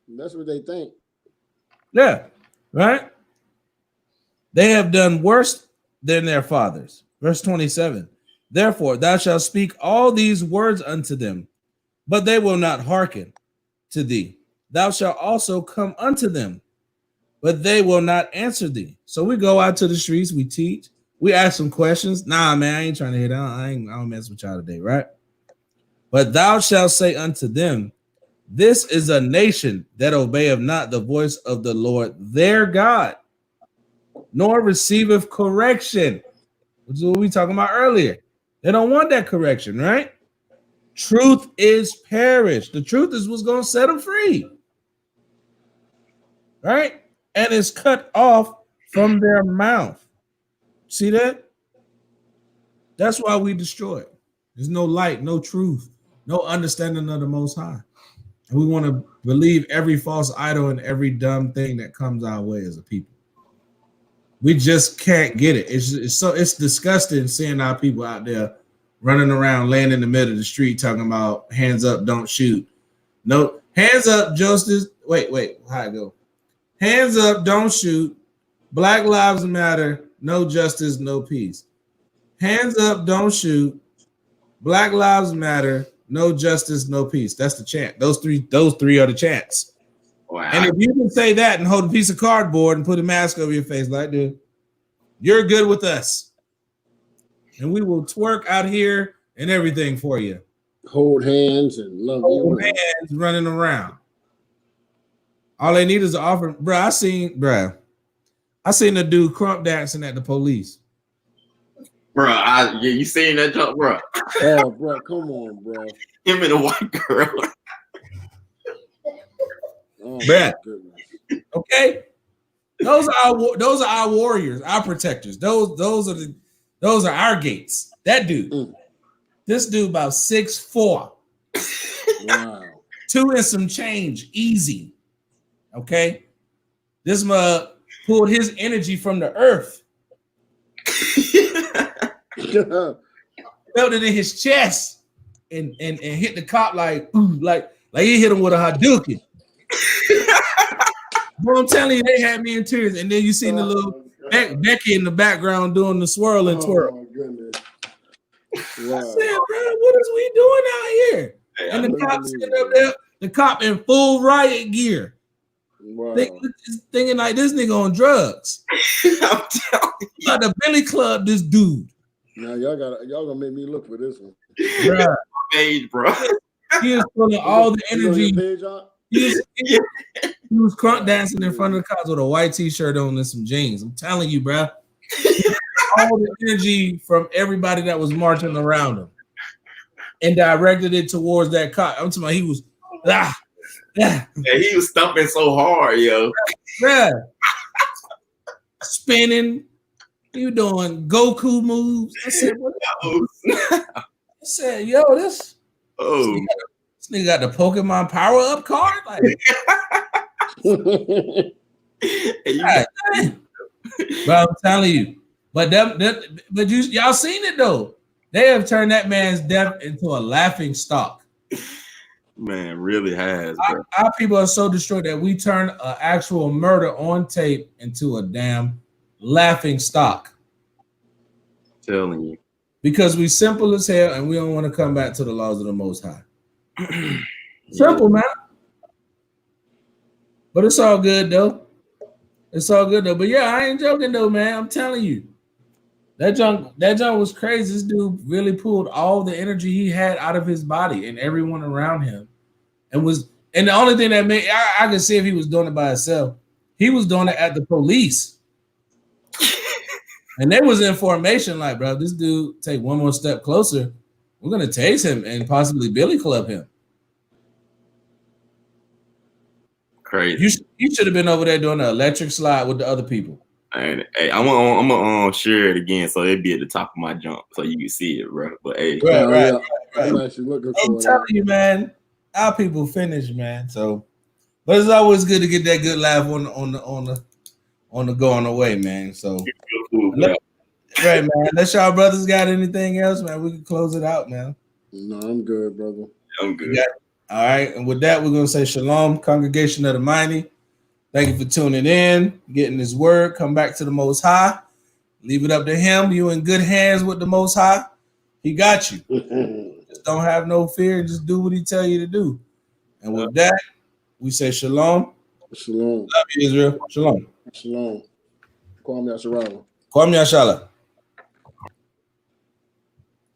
That's what they think. Yeah, right. They have done worse than their fathers. Verse 27. Therefore, thou shalt speak all these words unto them, but they will not hearken to thee. Thou shalt also come unto them, but they will not answer thee. So we go out to the streets, we teach, we ask some questions. Nah, man, I ain't trying to hit out. I don't mess with y'all today, right? But thou shalt say unto them, this is a nation that obeyeth not the voice of the Lord their God, nor receiveth correction, which is what we talking about earlier. They don't want that correction, right? Truth is perished. The truth is what's going to set them free, right? And it's cut off from their mouth. See that? That's why we destroy it. There's no light, no truth, no understanding of the Most High. And we want to believe every false idol and every dumb thing that comes our way as a people. We just can't get it. It's disgusting seeing our people out there running around, laying in the middle of the street, talking about hands up, don't shoot. No, hands up, justice. Wait, how it go? Hands up, don't shoot. Black lives matter. No justice, no peace. Hands up, don't shoot. Black lives matter. No justice, no peace. That's the chant. Those three are the chants. Wow. And if you can say that and hold a piece of cardboard and put a mask over your face like, dude, you're good with us. And we will twerk out here and everything for you. Hold hands and love you. Hold hands running around. All they need is an offer. Bro, I seen a dude crump dancing at the police. Bro, you seen that jump, bro? Oh, bro, come on, bro. Him and a white girl. Oh, man. Okay, those are our warriors, our protectors. Those are our gates. That dude, this dude about 6'4". Wow. 2 and some change, easy. Okay, this mug pulled his energy from the earth. Felt it in his chest and hit the cop like he hit him with a Hadouken. But I'm telling you, they had me in tears. And then you seen the little Becky in the background doing the swirl and twirl. Oh my goodness. Wow. I said, bro, what is we doing out here? Hey, and the cop sitting up there, the cop in full riot gear. Wow. Thinking like this nigga on drugs. I'm telling you. Like the Billy Club, this dude. Now y'all gonna make me look for this one. Bruh. Page, bro. He is pulling all the energy. He was crunk dancing in front of the cops with a white t-shirt on and some jeans. I'm telling you, bro. All the energy from everybody that was marching around him and directed it towards that cop. I'm talking about he was Yeah, he was stumping so hard, yo. Yeah. Spinning. You doing Goku moves. I said, what? I said, yo, this nigga got the Pokemon power up card. Like, but I'm telling you, but y'all seen it though. They have turned that man's death into a laughing stock. Man, really has. Our people are so destroyed that we turn an actual murder on tape into a damn laughing stock. Telling you. Because we simple as hell and we don't want to come back to the laws of the Most High. Simple, man. But it's all good though. It's all good though. But yeah, I ain't joking though, man. I'm telling you. That junk was crazy. This dude really pulled all the energy he had out of his body and everyone around him. And the only thing that made I could see if he was doing it by himself, he was doing it at the police. And they was in formation like, bro, this dude take one more step closer, we're gonna tase him and possibly Billy Club him. Crazy. You should have been over there doing the electric slide with the other people. And hey, I'm gonna share it again so it'd be at the top of my jump so you can see it, bro. But hey, right. I'm actually looking for I'm telling you, man, our people finished, man. So But it's always good to get that good laugh on the going away, man. So right, man. Unless y'all brothers got anything else, man, we can close it out, man. No, I'm good, brother. I'm good. All right, and with that, we're gonna say shalom, congregation of the mighty. Thank you for tuning in, getting this word. Come back to the Most High. Leave it up to Him. You in good hands with the Most High. He got you. Just don't have no fear. Just do what He tell you to do. And with that, we say shalom. Shalom. Love you, Israel. Shalom. Shalom. Kwame Yasharala. Kwame Yashala.